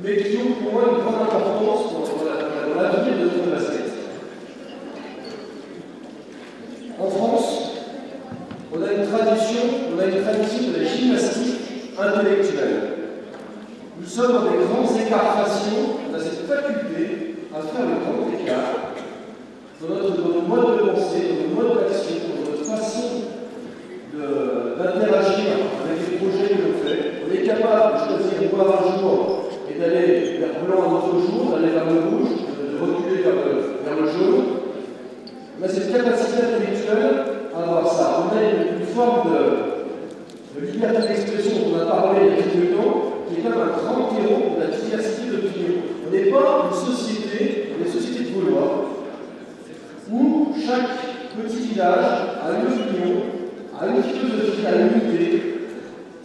mais qui ont pour moi une grande importance dans l'avenir de notre basket. En France, on a une tradition de la gymnastique intellectuelle. Nous sommes dans des grands écarts faciaux, on a cette faculté à faire le grand écart dans notre mode de pensée, dans notre mode d'action, dans notre façon d'interagir avec les projets que l'on fait. On est capable de choisir noir un jour et d'aller vers blanc un autre jour, d'aller vers le rouge, de reculer vers le jaune. On a cette capacité intellectuelle à avoir ça. On a une forme de liberté d'expression dont on a parlé il y a quelques temps, qui est comme un grand terreau de la diversité d'opinions. On n'est pas une société de Gaulois, où chaque petit village a une opinion, a une philosophie, a une idée,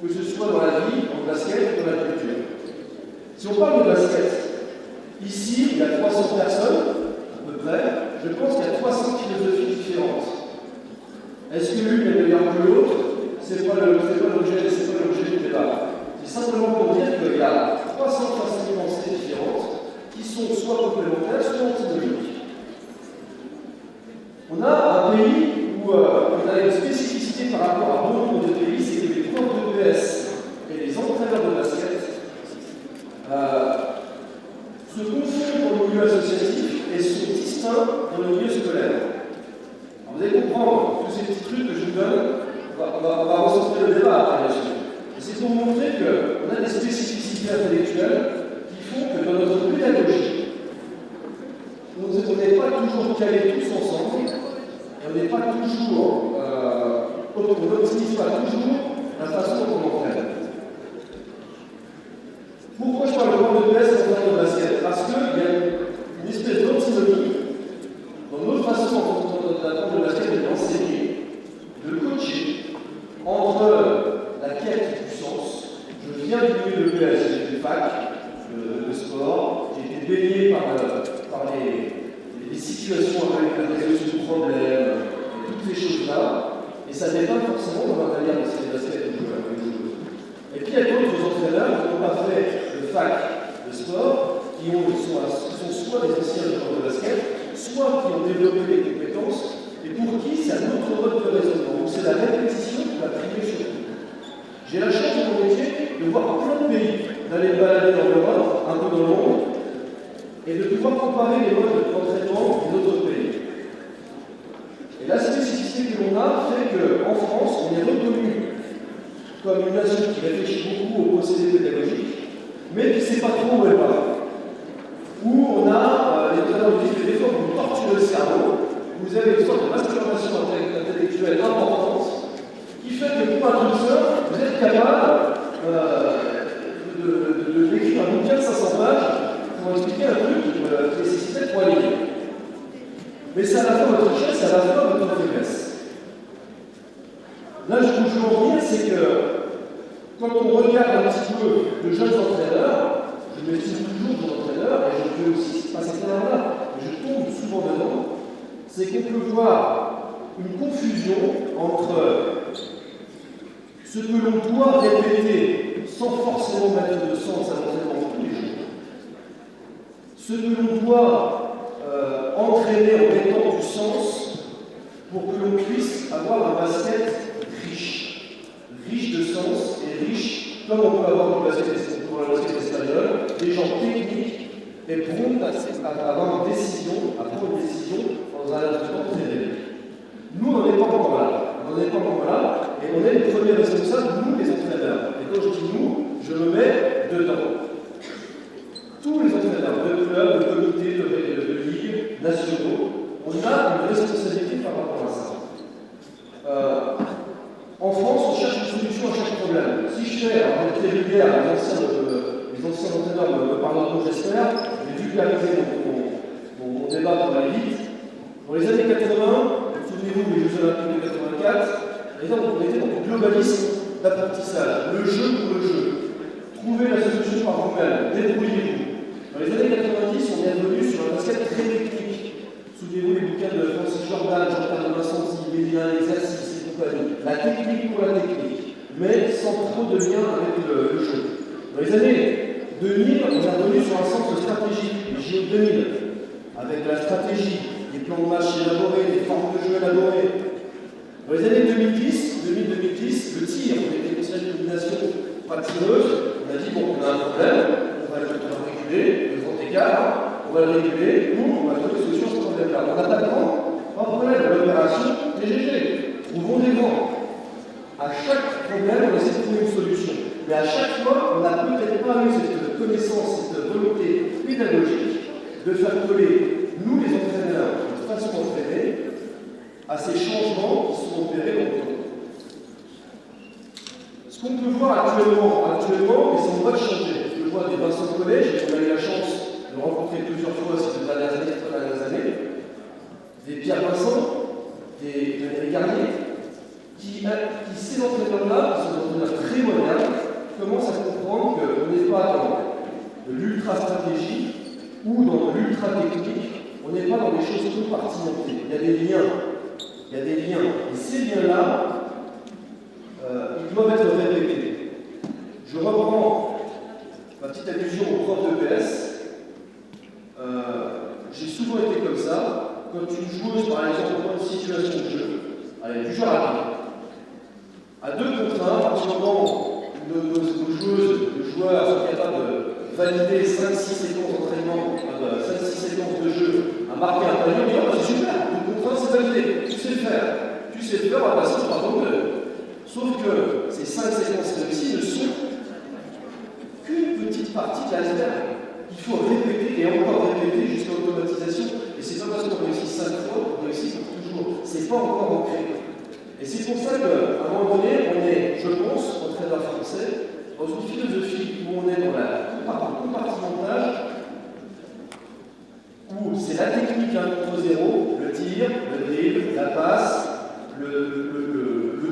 que ce soit dans la vie, dans le basket ou dans la culture. Si on parle de basket, ici, il y a 300 personnes, à peu près, je pense qu'il y a 300 philosophies différentes. Est-ce que l'une est meilleure que l'autre? C'est pas l'objet du débat. C'est simplement pour dire qu'il y a 300 façons de penser différentes qui sont soit complémentaires, soit antinomiques. On a un pays où on a une spécificité par rapport à bon nombre de pays, c'est que les profs de PS et les entraîneurs de basket se confondent dans le milieu associatif et sont distincts dans le milieu scolaire. Alors vous allez comprendre tous ces petits trucs que je vous donne, on va ressortir le débat après, bien sûr. Et c'est pour montrer qu'on a des spécificités intellectuelles qui font que dans notre pédagogie, on n'est pas toujours calés tous ensemble, et on n'est pas toujours, on n'optimise pas toujours la façon dont on entraîne. Pourquoi je parle de prof de PS et de basket? Parce qu'il y a une espèce d'antinomie dans notre façon d'apprendre le basket et d'enseigner, de coacher, entre la quête du sens. Je viens du milieu de PS, j'ai fait fac, le sport, j'ai été baigné par les situations avec la résolution de problèmes, et toutes ces choses-là, et ça n'est pas forcément dans ma manière d'enseigner le basket ou de jouer avec les joueurs. Et puis il y a d'autres entraîneurs qui n'ont pas fait le fac de sport, qui sont soit des anciens joueurs de basket, soit qui ont développé des compétences, et pour qui c'est un autre mode de raisonnement. Donc c'est la répétition qui va primer sur tout. J'ai la chance dans mon métier de voir plein de pays, d'aller me balader dans l'Europe, un peu dans le monde, et de pouvoir comparer les modes d'entraînement d'autres pays. Et la spécificité que l'on a fait qu'en France, on est reconnu comme une nation qui réfléchit beaucoup aux procédés pédagogiques, mais qui ne sait pas trop où elle va. Où on a les entraîneurs qui disent des fois vous torturez le cerveau, vous avez une sorte de masturbation intellectuelle importante, qui fait que pour un professeur, vous êtes capable d'écrire un bouquin de 500 pages pour expliquer un truc qui nécessitait 3 lignes. Mais c'est à la fois votre richesse, c'est à la fois votre faiblesse. Là, je veux en venir, c'est que quand on regarde un petit peu de jeunes entraîneurs, je m'estime toujours des entraîneurs, et je peux aussi passer par là, mais je tombe souvent dedans, c'est qu'on peut voir une confusion entre ce que l'on doit répéter sans forcément mettre de sens à l'entraînement tous les jours, ce que l'on doit entraîner en mettant du sens pour que l'on puisse avoir un basket riche de sens et riche, comme on peut avoir le basket espagnol, des gens techniques et prompts à avoir une décision, à prendre une décision dans un sport très élevé. Nous, on n'en est pas encore là. Et on est les premiers responsables, nous, les entraîneurs. Et quand je dis nous, je me mets dedans. Tous les entraîneurs de clubs, de comités, de ligues nationaux, on a une responsabilité par rapport à ça. En France, on cherche une solution à chaque problème. Si je fais, alors je vais très les anciens entraîneurs me parleront, j'espère, j'ai vulgarisé mon débat pour aller vite. Dans les années 80, souvenez-vous des Jeux Olympiques de 84, on était dans le globalisme d'apprentissage, le jeu pour le jeu. Trouvez la solution par vous-même, débrouillez-vous. Dans les années 90, on est revenu sur un basket très technique. Souvenez-vous les bouquins de Francis Jordan, Jean-Pierre de Vincenti, Mélien, l'exercice et compagnie. La technique pour la technique, mais sans trop de lien avec le jeu. Dans les années 2000, on est revenu sur un centre stratégique, le JO 2000, avec la stratégie, des plans de match élaborés, des formes de jeu élaborées. Dans les années 2010, le tir, on était considéré une domination pas tireuse, on a dit bon, on a un problème, on va le réguler, le grand écart, on va le réguler, nous, on va trouver une solution à ce problème-là. En attaquant, pas de problème, l'opération est GG, trouvons des grands. À chaque problème, on essaie de trouver une solution. Mais à chaque fois, on n'a peut-être pas eu cette connaissance, cette volonté pédagogique de faire coller, nous les entraîneurs, notre façon d'entraîner, à ces changements qui sont opérés dans le temps. Ce qu'on peut voir actuellement, et ça va changer. Je vois des Vincent Collège, on a eu la chance de rencontrer plusieurs fois ces 2 dernières années, des Pierre Vincent, des Garnier, qui ces entraîneurs-là, qui sont des entraîneurs très modernes, commencent à comprendre qu'on n'est pas dans de l'ultra-stratégie ou dans de l'ultra-technique, on n'est pas dans des choses compartimentées. Il y a des liens. Et ces liens-là, ils doivent être répétés. Je reprends ma petite allusion au prof de PS. J'ai souvent été comme ça. Quand une joueuse, par exemple, dans une situation de jeu, elle est du genre à 2 contre 1, à partir du moment où nos joueuses, nos joueurs sont capables de valider 5-6 séquences d'entraînement, 5-6 séquences de jeu, à marquer un panier, on dit oh, c'est super, 2 contre 1, c'est validé, tu sais le faire. Tu sais le faire, on va passer au 3 contre 2. Sauf que ces 5 séquences réussies ne sont qu'une petite partie de l'iceberg. Il faut répéter et encore répéter jusqu'à l'automatisation. Et c'est pas parce qu'on réussit 5 fois qu'on réussit pour toujours. C'est pas encore ancré. Et c'est pour ça qu'à un moment donné, on est, je pense, entraîneur français, dans une philosophie où on est dans le compartimentage, où c'est la technique 1 contre 0, le tir, le dribble, la passe, le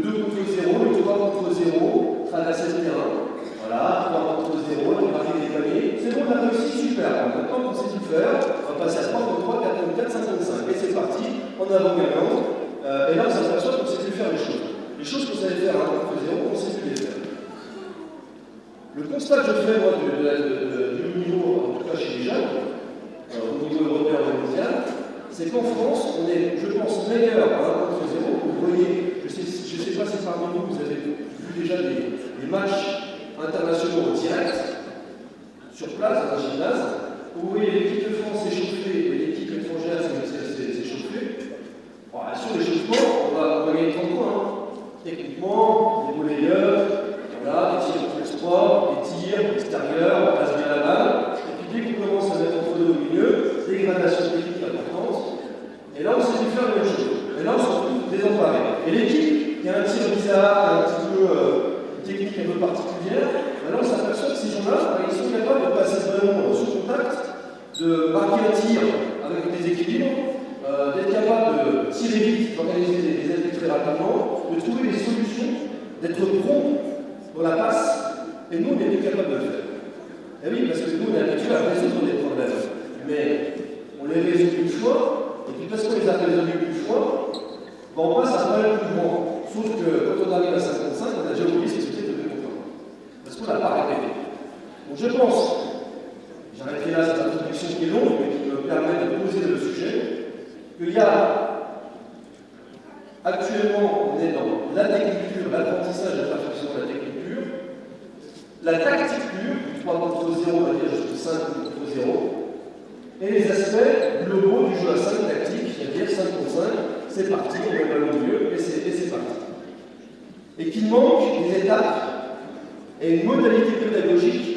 2 contre 0, le 3 contre 0, traverser le terrain. Voilà, 3 contre 0, on va marquer des paniers. C'est bon, on a réussi, super. Maintenant qu'on sait tout faire, on va passer à 3 contre 3, 4 contre 4, 5 contre 5. Et c'est parti, en avant gagnant. Et là, on s'aperçoit qu'on ne sait plus faire les choses. Les choses qu'on savait faire à 1 contre 0, on ne sait plus les faire. Le constat que je fais, moi, du niveau, en tout cas chez les jeunes, au niveau européen et mondial, c'est qu'en France, on est, je pense, meilleur à 1 contre 0. Vous voyez, je ne sais pas si parmi vous, vous avez vu déjà des matchs internationaux en direct, sur place, dans un gymnase, où vous voyez l'équipe de France s'échauffer et l'équipe étrangère s'échauffer. Bon, sur l'échauffement, on va gagner 30 points. Hein. Techniquement, des volleyeurs, voilà, des tirs propres, des tirs extérieurs, on passe bien la balle. Et puis dès qu'on commence à mettre entre deux au milieu, dégradation technique importante. Et là, on sait plus faire la même chose. Et là, on se retrouve désemparé. Et l'équipe qui a un tir bizarre, un petit peu une technique un peu particulière, là, on s'aperçoit que ces gens-là, ils sont capables de passer vraiment sous contact, de marquer un tir avec des équilibres, d'être capable de tirer vite, d'organiser des aides très rapidement, de trouver des solutions, d'être prompt pour la passe, et nous, on n'est plus capable de le faire. Et oui, parce que nous, on est habitué à résoudre des problèmes, mais on les résout une fois, et puis parce qu'on les a résolus une fois, on passe à un problème plus grand. Sauf que quand on arrive à 55, on a déjà oublié ce que c'était de 2 contre 1. Parce qu'on n'a pas répété. Donc je pense, j'arrêterai là cette introduction qui est longue, mais qui me permet de poser le sujet, qu'il y a actuellement, on est dans la technique pure, l'apprentissage et la perfection de la technique pure, la tactique pure, du 3 contre 0, on va dire jusqu'au 5 contre 0, et les aspects globaux du jeu à 5 tactique, c'est-à-dire 5 contre 5, c'est parti, on met le milieu, et c'est parti. Et qu'il manque des étapes et une modalité pédagogique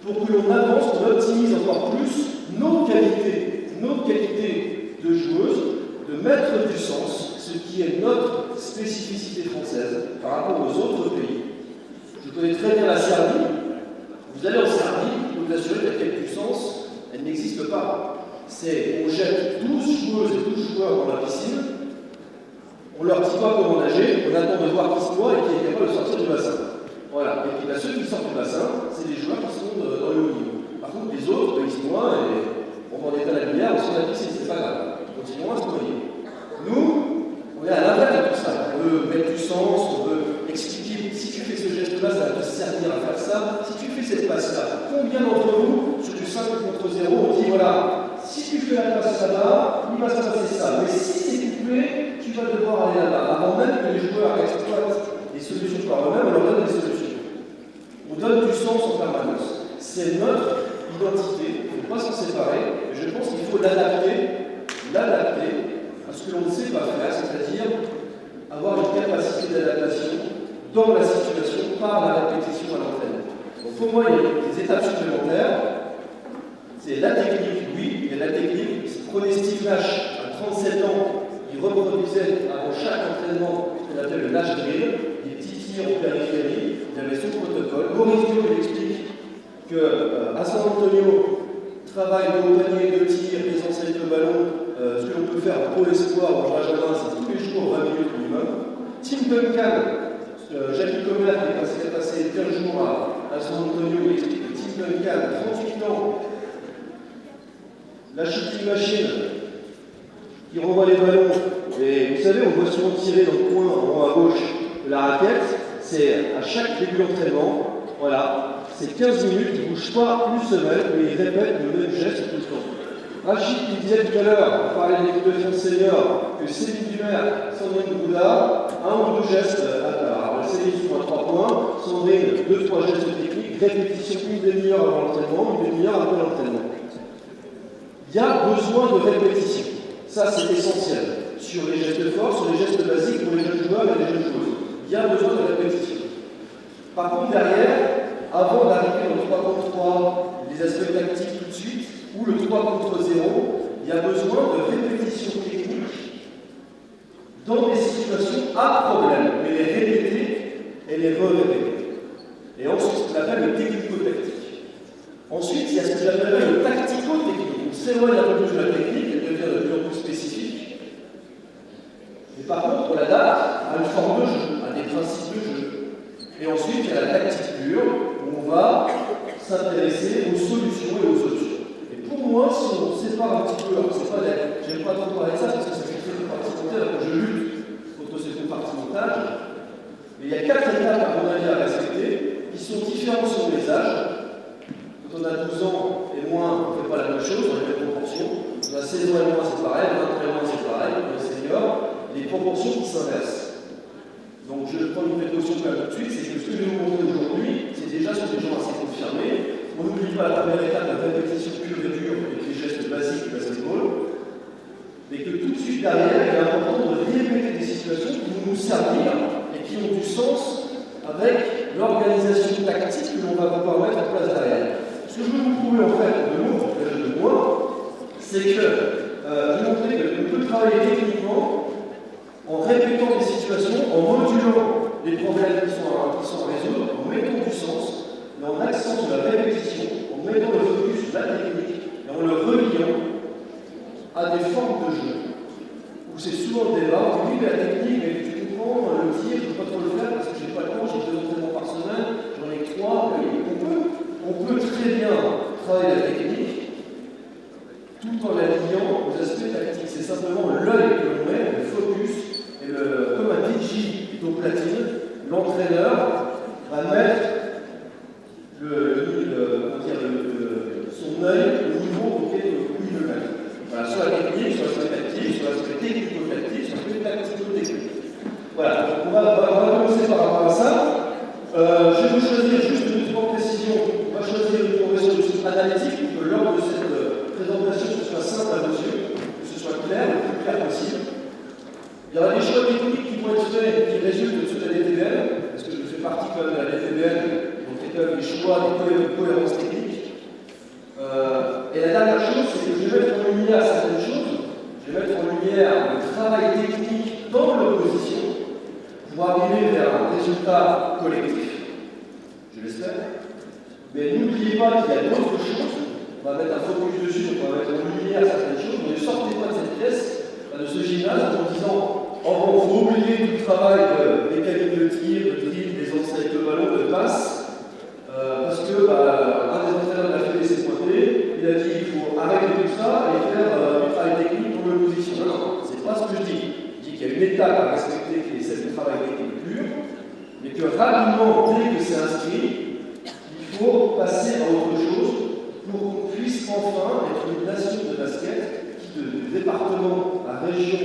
pour que l'on avance, qu'on optimise encore plus nos qualités de joueuses, de maître du sens, ce qui est notre spécificité française par rapport aux autres pays. Je connais très bien la Serbie. Vous allez en Serbie, vous vous assurez qu'à quelle puissance, elle n'existe pas. On jette 12 joueuses et 12 joueurs dans la piscine, on leur dit pas comment nager, on attend de voir qui se noie et qui est capable de sortir du bassin. Voilà. Et puis ceux qui sortent du bassin, c'est des joueurs qui sont dans le haut niveau. Par contre, les autres, ils se noient et on va en état la lumière, on se la piscine, c'est pas grave. Continuons à se noyer. Nous, on est à l'inverse de tout ça. On veut mettre du sens, on veut expliquer si tu fais ce geste-là, ça va te servir à faire ça. Si tu fais cette passe-là, combien combien d'entre vous, sur du 5 contre 0, on dit voilà, si tu fais la passe là-bas, il va se passer ça. Mais si c'est couplé, tu vas devoir aller là-bas. Avant même que les joueurs exploitent les solutions par eux-mêmes, on leur donne des solutions. On donne du sens en permanence. C'est notre identité, il ne faut pas s'en séparer. Et je pense qu'il faut l'adapter à ce que l'on ne sait pas faire, c'est-à-dire avoir une capacité d'adaptation dans la situation par la répétition à l'entraînement. Donc pour moi, il y a des étapes supplémentaires. C'est la technique, oui, il y a la technique. Prenez Steve Nash, à 37 ans, il reproduisait avant chaque entraînement ce qu'on appelle le Nash Drill, des petits tirs en périphérie, il avait son protocole. Maurice Dio il explique qu'à San Antonio, travail de haut panier, de tir, des enseignes de ballon, ce que l'on peut faire en pro espoir ou en benjamin, c'est tous les jours 20 minutes minimum. Tim Duncan, Jackie Comer qui est passé 15 jours à San Antonio, il explique que Tim Duncan, 38 ans, la shooting machine qui renvoie les ballons, et vous savez, on voit souvent tirer dans le coin en haut à gauche de la raquette, c'est à chaque début d'entraînement, voilà, c'est 15 minutes, il ne bouge pas une semaine, mais il répète le même geste tout le temps. Rachid qui disait tout à l'heure, on parlait de l'équipe de France senior, que Céline Dumer, Sandrine Bouda, un ou deux gestes à part. Céline sur 3 points, Sandrine 2-3 gestes techniques, répétition une demi-heure avant l'entraînement, une demi-heure après l'entraînement. Il y a besoin de répétition. Ça, c'est essentiel. Sur les gestes forts, sur les gestes basiques pour les jeunes joueurs et les jeunes joueuses. Il y a besoin de répétition. Par contre, derrière, avant d'arriver au 3 contre 3, les aspects tactiques tout de suite, ou le 3 contre 0, il y a besoin de répétition technique dans des situations à problème, mais les répéter et les re-répéter. Et ensuite, ce qu'on appelle le technico-tactique. Ensuite, il y a ce que j'appellerais le tactico-technique. On s'éloigne un peu plus de la technique, elle devient de plus en plus spécifique. Mais par contre, on l'adapte à une forme de jeu, à des principes de jeu. Et ensuite, il y a la tactique pure, où on va s'intéresser aux solutions et aux options. Pour moi, si on sépare un petit peu, alors j'aime pas trop parler de ça parce que ça fait très compartimentaire, je lutte contre ce compartimentage, mais il y a 4 étapes à mon avis à respecter qui sont différentes selon les âges. Quand on a 12 ans et moins, on ne fait pas la même chose, dans les mêmes proportions. Quand on a 16 ans et moins, c'est pareil, 20 ans et moins, c'est pareil, pour les seniors, les proportions qui s'inversent. Donc je vais prendre une précaution quand même tout de suite, c'est que ce que je vais vous montrer aujourd'hui, c'est déjà sur des gens assez confirmés. On n'oublie pas la première étape de répétition pure et dure avec les gestes basiques du basketball, mais que tout de suite derrière, il est important de répéter des situations qui vont nous servir et qui ont du sens avec l'organisation tactique que l'on va pouvoir mettre en place derrière. Ce que je veux vous prouver en fait de moi, c'est que je vais montrer qu'on peut travailler techniquement en répétant des situations, en modulant les problèmes qui sont à résoudre, en mettant du sens, mais en accent sur la répétition, en mettant le focus sur la technique et en le reliant à des formes de jeu. Où c'est souvent le débat, oui, mais la technique, mais tu comprends, le tir, je ne peux pas trop le faire parce que je n'ai pas le temps, j'ai 2 entraînements par semaine, j'en ai 3. On peut très bien travailler la technique tout en la liant aux aspects tactiques. C'est simplement l'œil que l'on met, le focus, et comme un DJ au platine, l'entraîneur va mettre son œil au niveau auquel il le met. Voilà, soit la technique, soit l'aspect tactique, soit l'aspect technico-tactique, soit l'aspect tactico-technique. Voilà, donc on va commencer par rapport à ça. Je vais vous choisir juste une petite précision. On va choisir une progression analytique pour que lors de cette présentation, ce soit simple à vos yeux, que ce soit clair, le plus clair possible. Il y aura des choix techniques qui vont être faits qui résultent de la DTBN, parce que je fais partie quand même de la DTBN, donc il y a quand même des choix, des cohérences techniques. Et la dernière chose, c'est que je vais mettre en lumière certaines choses. Je vais mettre en lumière le travail technique dans l'opposition pour arriver vers un résultat collectif, je l'espère. Mais n'oubliez pas qu'il y a d'autres choses. On va mettre un focus dessus, on va mettre en lumière certaines choses. Mais ne sortez pas de cette pièce, de ce gymnase, en disant oh bon, il faut oublier tout le travail des cabines de tir, de drill, des enseignes de ballon, de passe. Parce que un des entraîneurs de la Fédé s'est pointé, il a dit qu'il faut arrêter tout ça et faire du travail technique pour l'opposition. Non, c'est pas ce que je dis. Je dis qu'il y a une étape à respecter qui est celle du travail technique pur, mais que rapidement, dès que c'est inscrit, il faut passer à autre chose pour qu'on puisse enfin être une nation de basket qui, de département à région,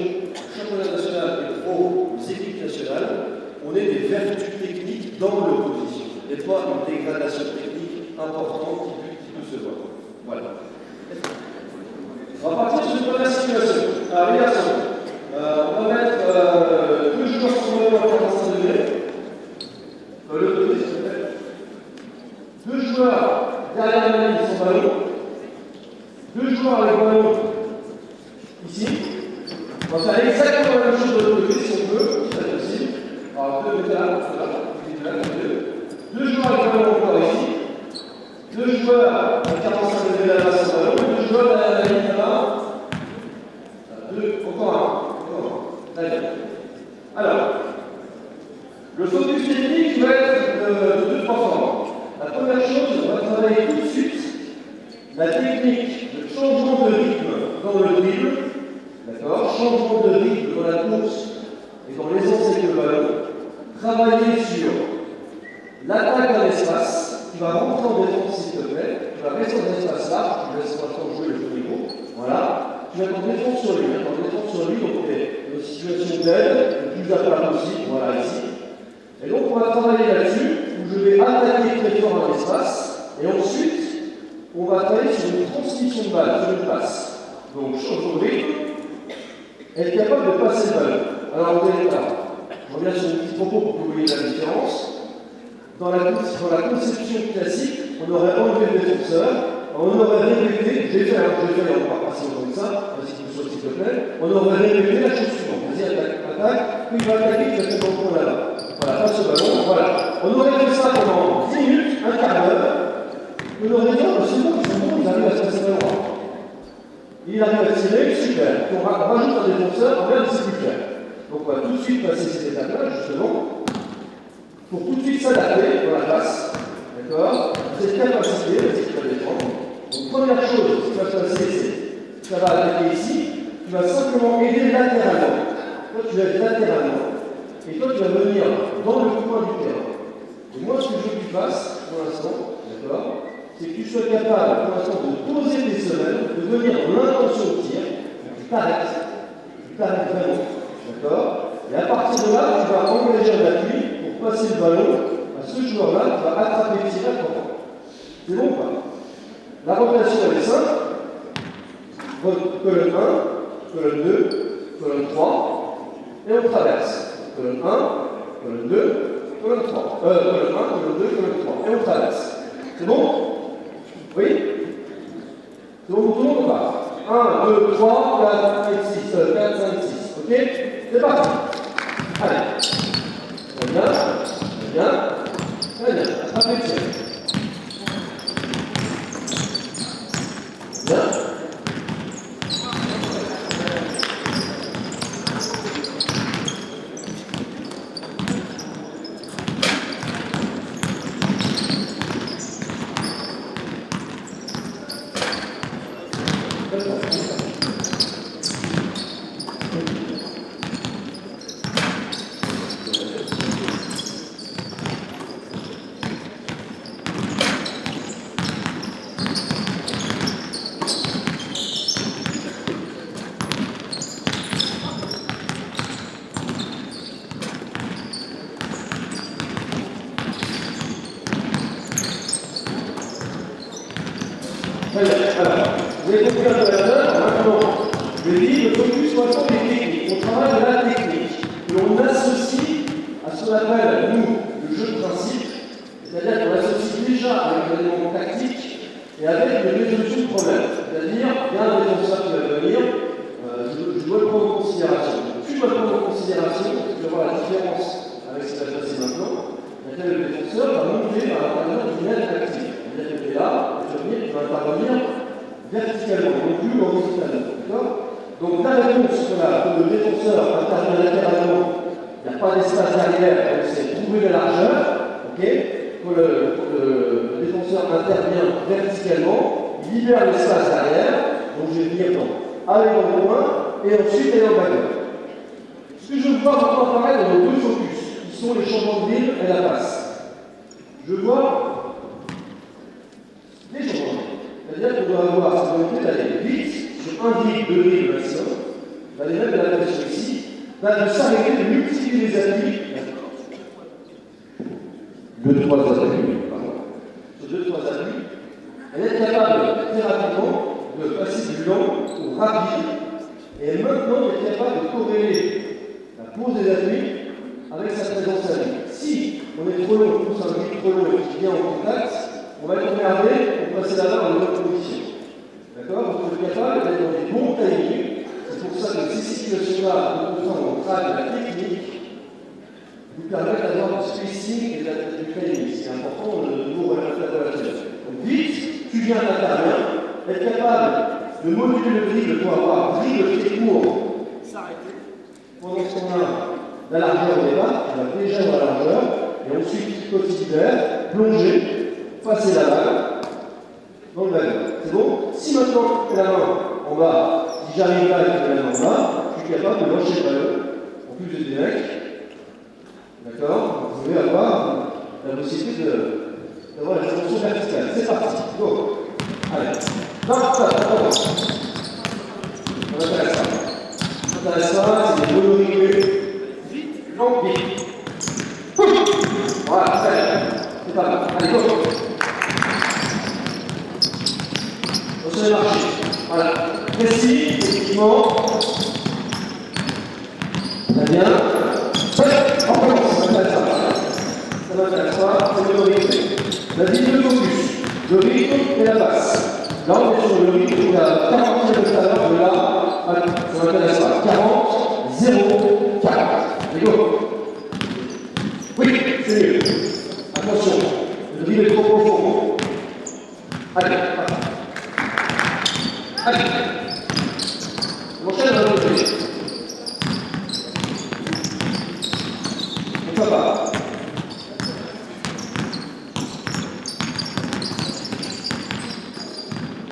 championnat national et pro, aux équipes nationales, on ait des vertus techniques dans l'opposition et pas une dégradation technique importante qui peut se voir. Voilà. On va partir sur une première situation. Alors, regarde ça. On va mettre deux joueurs sur le ballon à 45 degrés. Le côté, s'il te plaît. Deux joueurs derrière la ligne sans ballon. Deux joueurs avec le ballon ici. On va faire exactement la même chose de l'autre côté si on veut, si c'est possible. Alors, deux métal, deux joueurs avec le ballon encore ici. Deux joueurs à 45 degrés là-bas sans ballon. Deux joueurs derrière la ligne là-bas. Encore un. Allez. Alors, le focus technique va être de deux, trois formes. La première chose, on va travailler tout de suite la technique de changement de rythme dans le dribble, d'accord, changement de rythme dans la course et dans l'aisance avec le ballon. Travailler sur l'attaque dans l'espace, tu vas rentrer en défense s'il te plaît, tu vas rester dans l'espace large, tu laisses l'instant jouer le jeu niveau, voilà. Tu vas être en défense sur lui, donc tu es dans une situation d'aide, le plus à plat possible, voilà ici. Et donc on va travailler là-dessus, où je vais attaquer très fort dans l'espace, et ensuite, on va travailler sur une transmission de balle, sur une passe. Donc change de rythme, être capable de passer le ballon. Alors vous allez voir, je reviens sur une petite propos pour que vous voyez la différence. Dans la conception classique, on aurait enlevé le défenseur, on aurait répété, je vais faire, on va passer comme ça, s'il te plaît, on aurait répété la chose suivante. Vas-y, attaque, puis il va attaquer, il va faire ton point là-bas. Voilà, passe ce ballon, voilà. On aurait fait ça pendant 10 minutes, un quart d'heure, on aurait dit, oh, c'est bon, ils arrivent à se passer le droit. Il arrive à tirer, super. On rajoute un défenseur, regarde, c'est plus clair. Donc on va tout de suite passer cette étape-là, justement, pour tout de suite s'adapter dans la passe, d'accord, cette capacité, c'est de défendre. Donc, première chose qui va se passer, c'est ça va attaquer ici, tu vas simplement aider latéralement. Toi, tu vas être latéralement, et toi, tu vas venir dans le coin du terrain. Et moi, ce que je veux que tu fasses, pour l'instant, d'accord, c'est que tu sois capable, pour l'instant, de poser tes semelles, de venir dans l'intention de tir, tu t'arrêtes vraiment, d'accord. Et à partir de là, tu vas engager un appui pour passer le ballon à ce joueur-là qui va attraper le tir à toi. C'est bon ou pas? La rotation elle est simple. Colonne 1, colonne 2, colonne 3, et on traverse. Colonne 1, colonne 2, colonne 3. Colonne 1, colonne 2, colonne 3. Et on traverse. C'est bon? Oui? C'est bon pour tout le monde ou pas? 1, 2, 3, 4, 5, 6, 4, 5, 6. Ok? C'est parti. Allez. Très bien. Très bien. Très bien. Attrapez le tir. Bien. Très bien. Alors, vous avez compris l'opérateur. Maintenant, je dis le focus soit sur les techniques. On travaille de la technique. Et on associe à ce qu'on appelle, nous, le jeu de principe. C'est-à-dire qu'on associe déjà avec un élément tactique et avec une résolution de problème. C'est-à-dire, il y a un défenseur qui va venir, je dois le prendre en considération. Tu dois le prendre en considération, tu vas voir la différence avec ce qui va se passer maintenant. Le défenseur va monter à l'intérieur d'une aile active. C'est-à-dire que tu es là, tu vas intervenir verticalement, non plus horizontalement. D'accord? Donc la réponse que le défenseur intervient latéralement, il n'y a pas d'espace derrière, donc c'est trouver la largeur. Okay? Quand le défenseur intervient verticalement, il libère l'espace derrière, donc je vais venir aller dans le coin et ensuite aller en bagarre. Ce que je veux voir maintenant apparaître dans nos deux focus, qui sont les changements de ville et la passe. Je vois des changements de ville. C'est-à-dire va avoir cette volonté d'aller vite sur un dribble, deux dribbles maximum, d'aller mettre de la pression ici, de s'arrêter, de multiplier les appuis. Deux, trois appuis, pardon. Sur deux, trois appuis, elle est capable très rapidement de passer du lent au rapide, et maintenant elle est capable de corréler la pose des appuis avec sa présence à lui. Si on est trop long, on pousse un dribble trop long et qui vient en contact, on va être emmerdé pour passer la barre dans une autre position. D'accord? Donc on est capable d'être dans des bons timings. C'est pour ça que ces situations-là, de on travaille la technique, vous permettent d'avoir du spacing et du timing. C'est important de vous relater la relation. Donc vite, tu viens d'intervenir, être capable de moduler le dribble pour avoir un dribble très court, s'arrêter. Pendant ce qu'on a la largeur au départ, on va déjà dans la largeur, et ensuite, quotidien, plonger, passer la balle dans le ballon. C'est bon? Si maintenant la main en bas, si j'arrive là et que la main en bas, je suis capable de lâcher le ballon en plus de des mecs. D'accord? Vous pouvez avoir la possibilité d'avoir la dimension verticale. C'est parti. Go. Allez. Non, attends. On intéresse pas. On intéresse pas, c'est des volumes réguliers. Vite, long, vite. Voilà, très bien. C'est pas mal. Allez, go. On se marche. Voilà. Précis, effectivement. Très bien. On commence. Ça m'intéresse pas. C'est le rythme. La ligne de focus. Le rythme et la basse. Là, on est sur le rythme. Il y a 40 de tout à l'heure. De là, ça m'intéresse pas. 40, 0, 40. Allez, go. Oui, c'est mieux. Attention. Le rythme est trop profond. Allez, allez. On enchaîne dans l'autre côté. On va.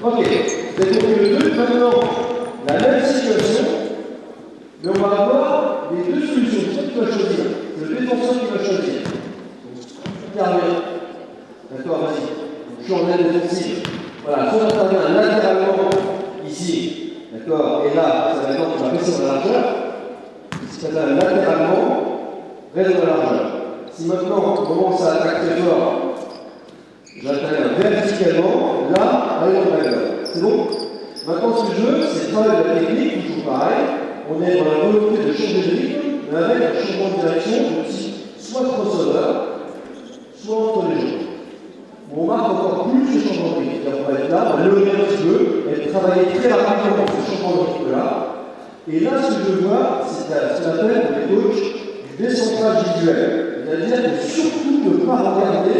Ok, vous avez compris le truc. Maintenant, la même situation, mais on va avoir les deux solutions. C'est toi qui vas choisir. C'est le défenseur qui va choisir. Intervient. D'accord, vas-y. Je suis en aile défensive. Voilà, soit intervient latéralement ici, d'accord, et là, ça va maintenant qu'on va baisser dans la largeur. Si ça va latéralement, reste dans la largeur. Si maintenant, au moment où ça attaque très fort, j'interviens verticalement, là, allez dans la largeur. C'est bon? Maintenant, ce que je veux, c'est travailler de la technique, toujours pareil. On est dans la volonté de changer de rythme, mais avec un changement de direction, aussi, soit crossover, soit entre les jambes. On marque encore plus ce changement de rythme. On va être là, on va lever un petit peu, et travailler très rapidement ce changement de rythme-là. Et là, ce que je vois, c'est ce qu'on appelle pour les coachs du décentrage visuel. C'est-à-dire de surtout ne pas regarder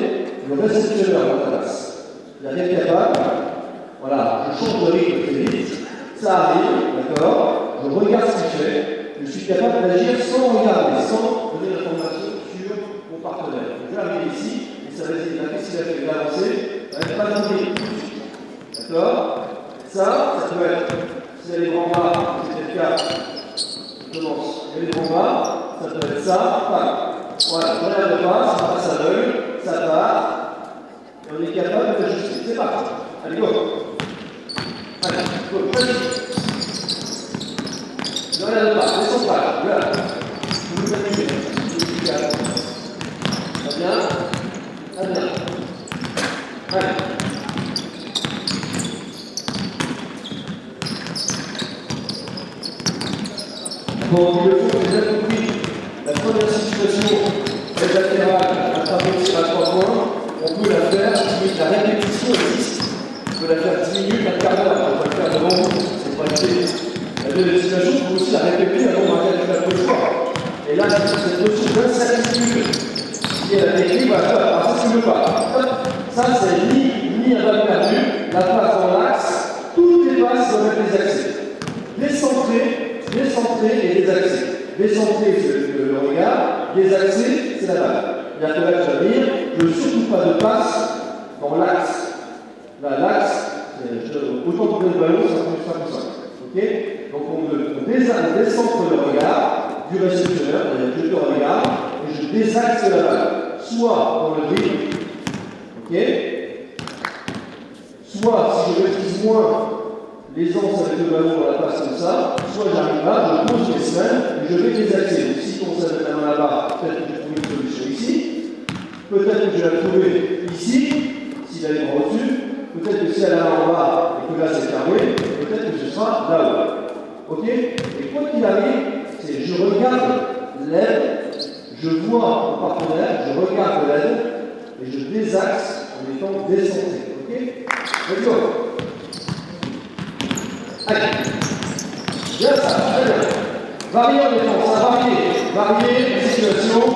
le réceptionneur en place. Il est capable, voilà, je change de rythme très vite, ça arrive, d'accord, je regarde ce qu'il fait, je suis capable d'agir sans regarder, sans donner l'information sur mon partenaire. Donc j'arrive ici, et ça va essayer de d'avancer, avec pas d'envie. D'accord? Ça peut être, si elle est en bas, c'était le cas, je commence, elle est en bas, ça peut être ça, voilà, je regarde pas, ça passe à l'œil, ça part, et on est capable d'ajuster. C'est parti. Allez, go. Allez, go, vas-y. Ne regarde pas, descends pas, regarde. Vous vous animez. Très bien. Très bien. Allez. Bon, il le faut, vous avez compris. La première situation, est latérale, à traverser à 3 points. On peut la faire, la répétition existe. On peut la faire 10 minutes, un quart d'heure. On va le faire devant vous, c'est pas l'idée. La deuxième situation, on peut aussi la répéter avant de faire le choix. Et là, cette notion d'incertitude qui est la technique, voilà, alors ça, c'est le pas. Ça, c'est ni un balle perdu, la passe dans l'axe, toutes les passes doivent être des accès. Décentrer et désaxer. Décentrer, c'est le regard, désaxer, c'est la balle. C'est-à-dire que là, je vais dire, je ne veux surtout pas de passe dans l'axe. Là, l'axe, autant que le ballon, ça fait ça. Ok? Donc, on décentre le regard du réceptionneur, c'est-à-dire que je le regarde et je désaxe la balle. Soit dans le rythme, ok? Soit, si je maîtrise moins l'aisance avec le ballon dans la passe comme ça, soit j'arrive là, je pose mes semelles et je vais les axer. Donc si on s'amène la main là-bas, peut-être que je trouve une solution ici. Peut-être que je vais la trouver ici, s'il a les bras au-dessus. Peut-être que si elle est là en bas et que là c'est fermé, peut-être que ce sera là-haut. Ok? Et quoi qu'il arrive, c'est je regarde l'aide, je vois mon partenaire, je regarde l'aide et je désaxe en étant décentré. Ok? Let's go! Allez! Bien ça, très bien. Varier en défense, ça varier les situations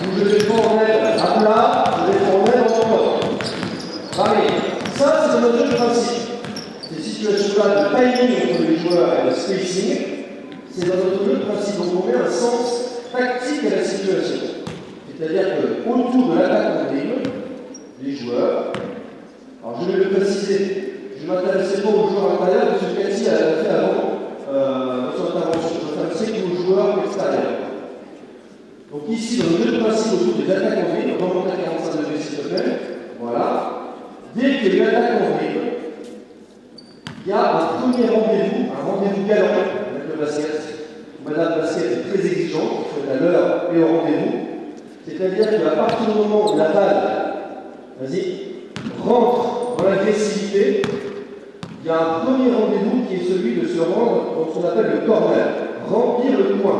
où je défends en aide à plat, je défends en aide en corps. Varier. Ça, c'est notre jeu de principe. Ces situations-là de timing entre les joueurs et de spacing, c'est dans notre jeu de principe. Donc on met un sens tactique à la situation. C'est-à-dire qu'autour de l'attaque en ligne, les joueurs, alors je vais le préciser, je ne m'intéressais pas aux joueurs intérieurs, parce que Cathy a fait avant son intervention, je m'intéressais qu'aux joueurs extérieurs. Donc ici, dans le jeu de principe autour des attaques en ligne, remonte à 45 degrés s'il te plaît, voilà. Dès qu'il y a une attaque en ligne, il y a un premier rendez-vous galant avec le basket. Madame Basket est très exigeante, il faut être à l'heure et au rendez-vous. C'est-à-dire qu'à partir du moment où la balle, rentre dans l'agressivité, il y a un premier rendez-vous qui est celui de se rendre dans ce qu'on appelle le corner, remplir le coin.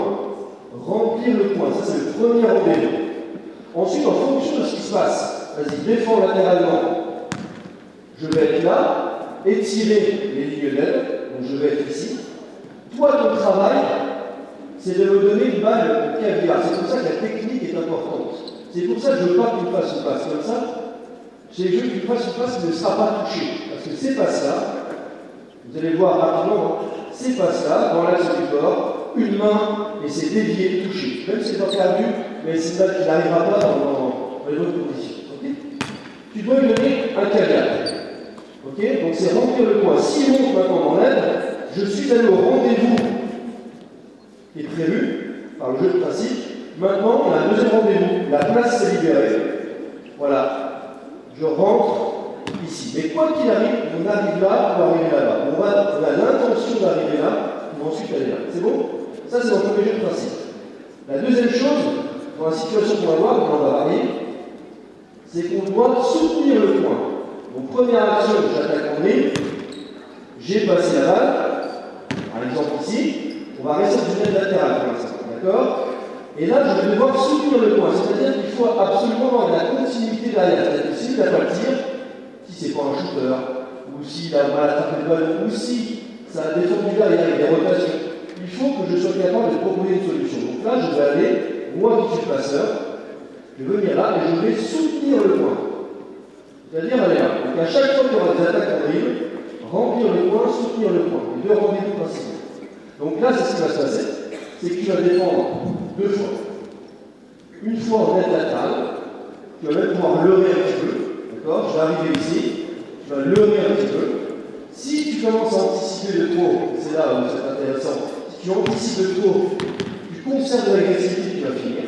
Remplir le coin, ça c'est le premier rendez-vous. Ensuite, en fonction de ce qui se passe, défends latéralement. Je vais être là, étirer les lignes d'aide, donc je vais être ici. Toi, ton travail, c'est de me donner une balle caviar. C'est pour ça que la technique est importante. C'est pour ça que je ne veux pas que tu me fasses une passe comme ça. C'est que je veux que tu me fasses une passe qui ne sera pas touchée. Parce que ces passes-là, vous allez voir rapidement, ces passes-là, dans l'axe du corps, une main, et c'est dévié, touché. Même si c'est pas perdu, mais c'est une balle qui n'arrivera pas dans les bonnes conditions. Okay, tu dois lui donner un caviar. Okay, donc c'est remplir le coin. Si on monte maintenant dans l'aide, je suis allé au rendez-vous qui est prévu par le jeu de principe. Maintenant, on a un deuxième rendez-vous. La place s'est libérée. Voilà. Je rentre ici. Mais quoi qu'il arrive, on arrive là pour arriver là-bas. On a l'intention d'arriver là pour ensuite aller là. C'est bon? Ça, c'est notre jeu de principe. La deuxième chose, dans la situation qu'on va voir, quand on va varier, c'est qu'on doit soutenir le point. Donc, première action, j'attaque en ligne, j'ai passé la balle, par exemple ici, on va rester sur une aide latérale pour l'instant, d'accord? Et là, je vais devoir soutenir le point, c'est-à-dire qu'il faut absolument avoir la continuité derrière. C'est-à-dire que s'il n'a pas le tir, si c'est pas un shooter, ou s'il a mal attrapé le ballon, ou si ça a défendu derrière avec des rotations, il faut que je sois capable de proposer une solution. Donc là, je vais aller, moi qui suis passeur, je vais venir là et je vais soutenir le point. C'est-à-dire aller là. Donc à chaque fois qu'il y aura des attaques en ligne, remplir le point, soutenir le point. Les deux rendez-vous principaux. Donc là, c'est ce qui va se passer. C'est que tu vas défendre deux fois. Une fois en aide latérale, tu vas même pouvoir leurrer un petit peu. D'accord? Je vais arriver ici, tu vas leurrer un petit peu. Si tu commences à anticiper de trop, c'est là où c'est intéressant. Si tu anticipes de trop, tu conserves l'agressivité, tu vas finir.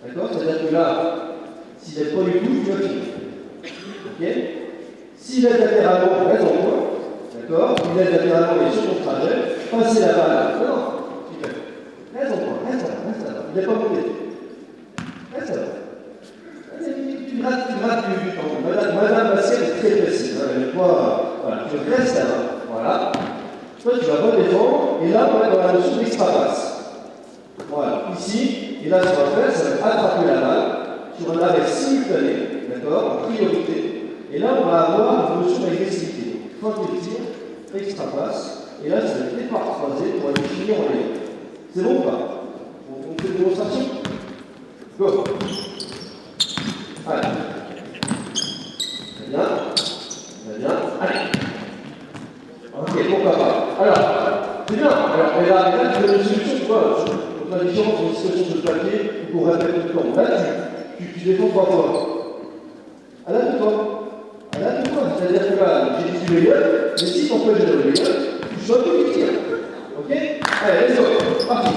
D'accord? C'est-à-dire que là, s'il n'est pas du tout, tu vas finir. Ok? S'il est latéralement, reste en point. D'accord? Il est latéralement, il est sur ton trajet. Passez la balle. Non, super. Reste en point, reste là. Il n'est pas monté. Reste là. Tu grattes du temps. Madame Basket est très précise. Elle n'est pas. Voilà, tu restes là. Voilà. Toi, tu vas redéfendre. Et là, on va être dans la notion d'extra passe. Voilà, ici. Et là, ce qu'on va faire, ça va attraper la balle sur un arrêt simultané. D'accord? En priorité. Et là, on va avoir une notion d'agressivité. Fin de tir, extra passe. Et là, c'est le départ croisé pour aller finir en ligne. C'est bon ou pas? On fait une démonstration? Go! Allez. Très bien. Très bien. Allez. Ok, pourquoi pas? Alors, c'est bien. Alors, et là, tu as une solution, tu vois. La différence entre une situation de papier où on répète tout le temps. Là, tu défends 3 fois. Adapte-toi. Adapte-toi. C'est-à-dire que là, j'ai dit le layup, mais si ton projet de layup, tu dois tout tir. Ok? Allez, let's go. Parti.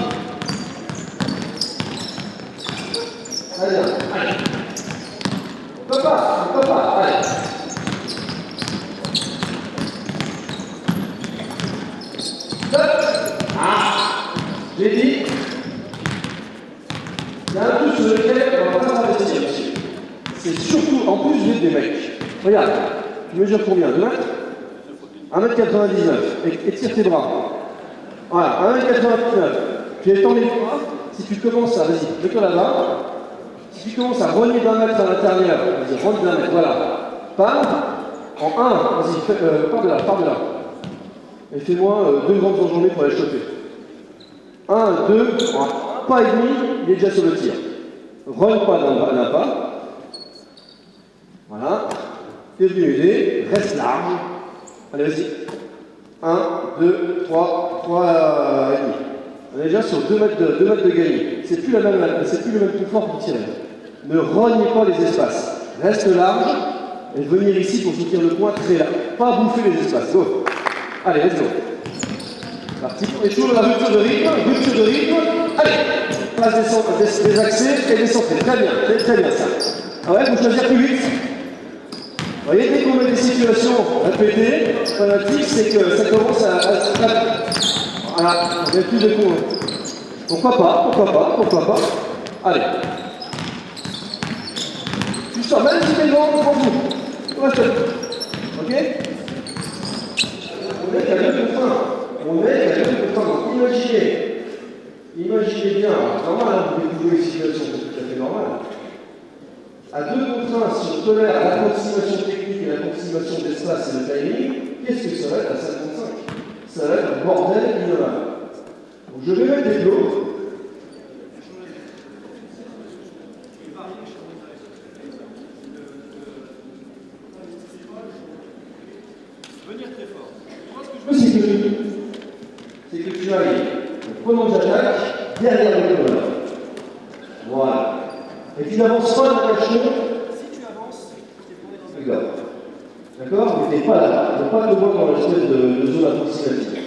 Allez, allez. On peut pas. Allez. Tu mesures combien? 2 mètres? 1m99. Étire tes bras. Voilà, 1m99. Tu étends les bras. Si tu commences à, vas-y, mets-toi là-bas. Si tu commences à rogner d'1 mètre à l'intérieur, vas-y, rogne d'1 mètre, voilà. Pam, en 1, vas-y, pars de là, pars de là. Et fais-moi 2 grandes enjambées pour aller choper. 1, 2, pas et demi, il est déjà sur le tir. Rogne pas d'un pas. Voilà. T'es venu aider, reste large. Allez, vas-y. 1, 2, 3, 3 et demi. On est déjà sur 2 mètres de gagné. C'est plus le même confort pour tirer. Ne rognez pas les espaces. Reste large et venir ici pour soutenir le point très large. Pas bouffer les espaces. Go. Allez, let's go. Parti. Et toujours la rupture de rythme. Allez. Passe des accès et des centrés. Très bien, très bien ça. Ah ouais, faut choisir plus vite. Vous voyez, dès qu'on met des situations répétées, fanatiques, c'est que ça commence à se taper. Voilà, il y a plus de coups. Pourquoi pas. Allez. Tu sors, même si t'es grand, on s'en fout. Reste. Ok? On est qu'à 2 contre 1. Imaginez bien, c'est normal, hein, vous découvrez une situation, c'est tout à fait normal. À 2 contre 1, si on tolère l'approximation technique et l'approximation d'espace et de timing, qu'est-ce que ça va être à 5 contre 5? Ça va être un bordel innommable. Donc je vais mettre des plots. Venir très fort. C'est que tu ailles, pendant que j'attaque, derrière le col. Voilà. Et tu n'avances pas dans la chaîne. Si tu avances, tu es tourné dans le gars. D'accord? Mais tu n'es pas là. Tu n'as pas de voir dans l'espèce de zone approximative.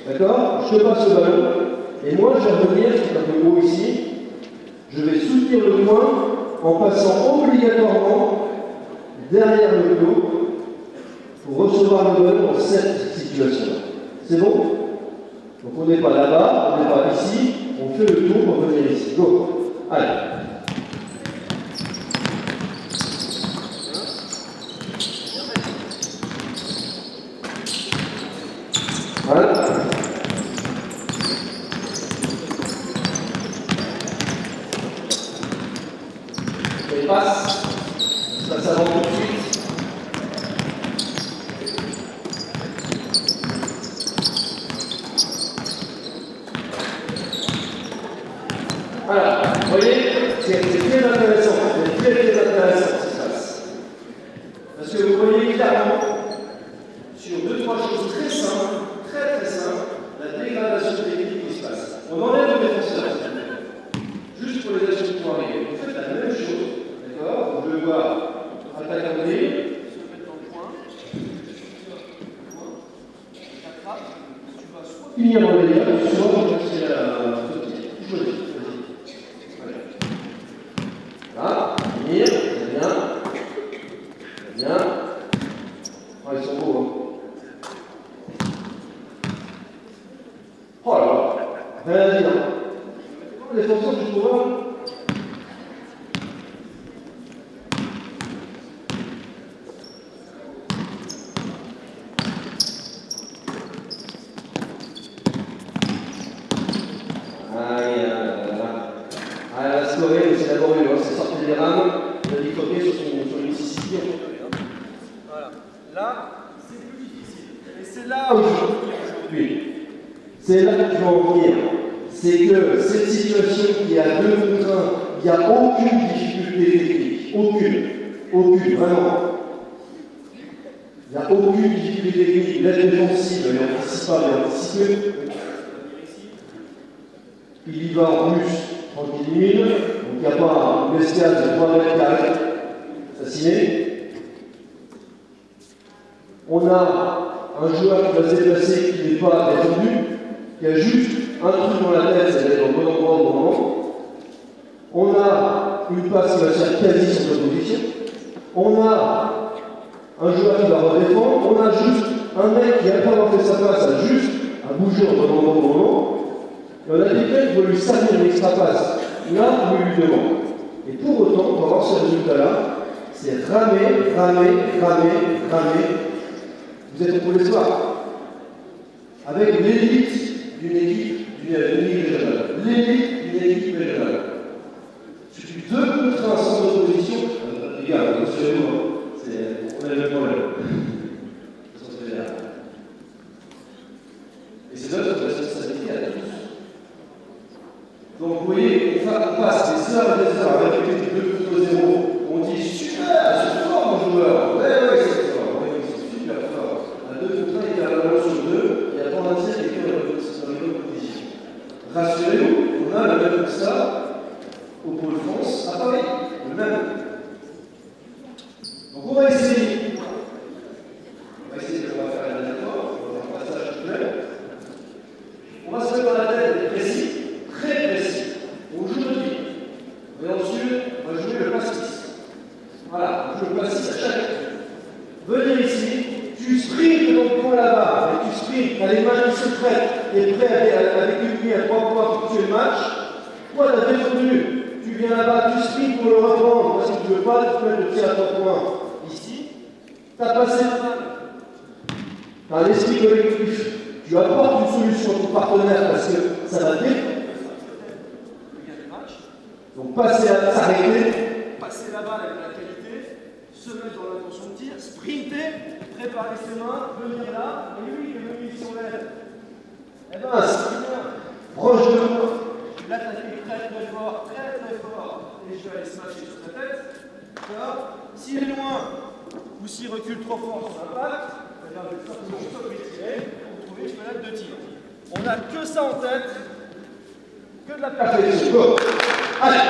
D'accord? Je te passe le ballon. Et moi, je vais revenir, c'est un peu gros ici. Je vais soutenir le point en passant obligatoirement derrière le clos pour recevoir le ballon dans cette situation-là. C'est bon? Donc on n'est pas là-bas, on n'est pas ici, on fait le tour pour venir ici. Go! Allez! Voilà. Et passe. Ça s'avance tout de suite. Voilà, vous voyez, c'est très intéressant, c'est très intéressant ce qui se passe. Parce que vous voyez clairement, sur 2-3 choses très simples, très simples, la dégradation technique qui se passe. On enlève le défenseur, juste pour les actions pour arriver. Vous faites la même chose, d'accord? Vous devez voir attaque à côté, se mettre dans le point, t'attrapes, tu vas soit finir dans le délire, soit c'est la petite. Choisis. Là, venir, très bien. Très bien. Oh, ils sont beaux, hein. Oh là là, rien à dire. Les défenseurs du pouvoir. La scorée, c'est laborieux, hein. C'est sortir des rames, il a décroqué sur le Mississippi. voilà. Là, c'est plus difficile. Et c'est là où je veux venir aujourd'hui. C'est là que je veux en venir. C'est que cette situation qui est à 2 contre 1, il n'y a aucune difficulté technique. Aucune, vraiment. Il n'y a aucune difficulté technique. L'aide défensive, elle est anticipable et anticipée. Il y va en plus, tranquille, donc il n'y a pas un bestial de 3 mètres carrés assassiné. On a un joueur qui va se déplacer qui n'est pas défendu, qui a juste un truc dans la tête, c'est d'aller au bon endroit au bon moment. On a une passe qui va se faire quasi sur notre position. On a un joueur qui va redéfendre. On a juste un mec qui, après avoir fait sa passe, a juste à bouger au bon endroit au bon moment. Et on a quelqu'un qui va lui servir une extra passe là où il lui demande. Et pour autant, on va voir ce résultat-là, c'est ramer, ramer, ramer, ramer. Vous êtes pour les soirs. Avec l'élite d'une équipe d'une ligue régionale. L'élite d'une équipe régionale. Il suffit 2 contre 1 sans opposition. Les gars, rassurez-vous, on a le même problème. Et c'est notre responsabilité à tous. Donc vous voyez, on passe des heures et des heures avec l'équipe 2 contre 0. On dit super, c'est fort mon joueur. Ouais, c'est fort. Ouais, c'est super fort. À 2 contre 1, il y a un ballon sur 2, et à 37, il y a dans les bonnes conditions. Rassurez-vous, on a le même constat au Pôle France à Paris. Le même. Donc on va essayer. On va faire un effort, on va faire un passage clair. On va se mettre dans la tête précis, très précis. On joue le pied. Et ensuite, on va jouer le pastis. Voilà, on joue le pastis à chaque fois. Venez ici, tu sprints dans le coin là-bas, et tu sprints, tu as les mains qui se prêtent, tu es prêt à décupler à 3 points pour tuer le match. Toi, tu as défendu. Tu viens là-bas, tu sprints pour le reprendre, parce que tu ne veux pas te mettre le tir à 3 points. Ici, tu as passé la main. Tu as un esprit collectif. Tu apportes une solution à ton partenaire parce que ça va bien. Donc passer à s'arrêter. Passer la balle avec la qualité, se mettre dans l'intention de tir, sprinter, préparer ses mains, venir là, et lui, il est venu sur l'aile. Eh ben, c'est bien. Proche de moi. L'attaquer très fort, et je vais aller smasher sur sa tête. S'il est loin, ou s'il recule trop fort sur l'impact, je vais simplement stopper et tirer, pour trouver une fenêtre de tir. On n'a que ça en tête, que de la perfection. Go. Allez.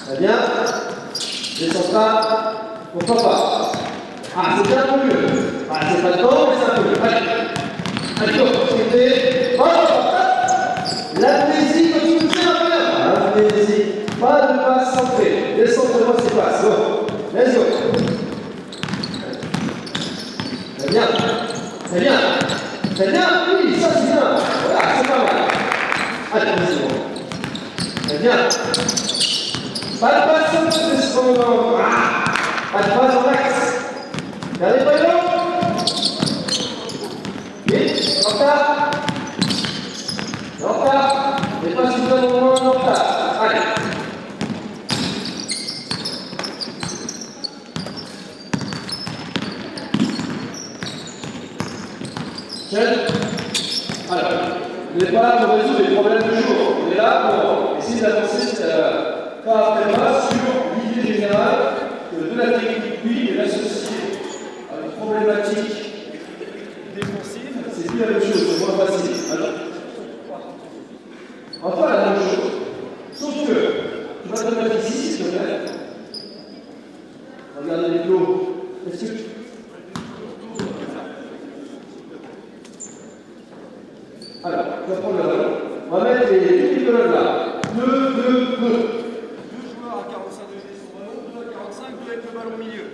Très bien. Descends pas. Pourquoi pas. Ah, c'est un peu mieux. Ah, c'est pas le temps, mais c'est un peu mieux. Allez. Allez, go. C'était. Oh, l'amnésie quand tu nous fais un peu. L'amnésie. Pas de passe centrée. Descends-moi ces passes. Go. Let's go. Très bien. Très bien. Très bien. Oui, ça c'est bien. Voilà, c'est pas mal. Allez, c'est bon. Très bien. Pas de passe centrée. Descends. Ah. Pas de passe en axe. Regardez pas là. Vite. En retard. En retard. Mais pas suffisamment en retard. Allez. Alors, on n'est pas là pour résoudre les problèmes du jour. On est là pour essayer d'avancer pas après pas sur l'idée générale de la technique, oui, et l'associer à une problématique défensive. C'est plus la même chose, c'est moins facile. Alors, on va faire la même chose, sauf que tu vas te mettre ici, s'il te plaît. Regardez les plots. Est-ce que alors, tu vas prendre le ballon. On va mettre les petites colonnes là. 2, 2, 2. 2 joueurs à 45 degrés sur le ballon, 2 à 45, 2 avec le ballon au milieu.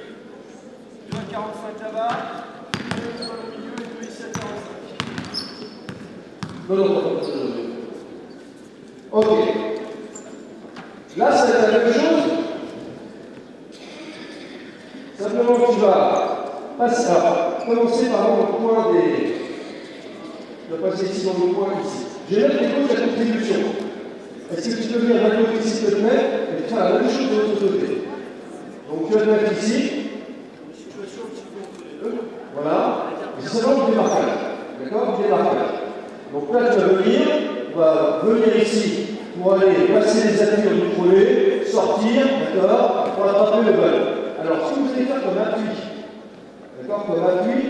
2 à 45 là-bas, 2 avec le ballon au milieu et 2 ici à 45. Non. Ok. Là, c'est la même chose. Simplement, tu vas passer à commencer par le point des. Je vais passer ici dans le coin ici. Je vais mettre les coachs à contribution. Est-ce que tu peux venir à côté s'il te plaît et faire la même chose de l'autre côté. Donc tu vas te mettre ici. Voilà. Et c'est seulement du démarquage. D'accord? Du démarquage. Donc là tu vas venir, on va venir ici pour aller passer les appuis en contrôlé, sortir, d'accord, pour attraper le ballon. Alors si vous voulez faire comme appui, d'accord, comme appui,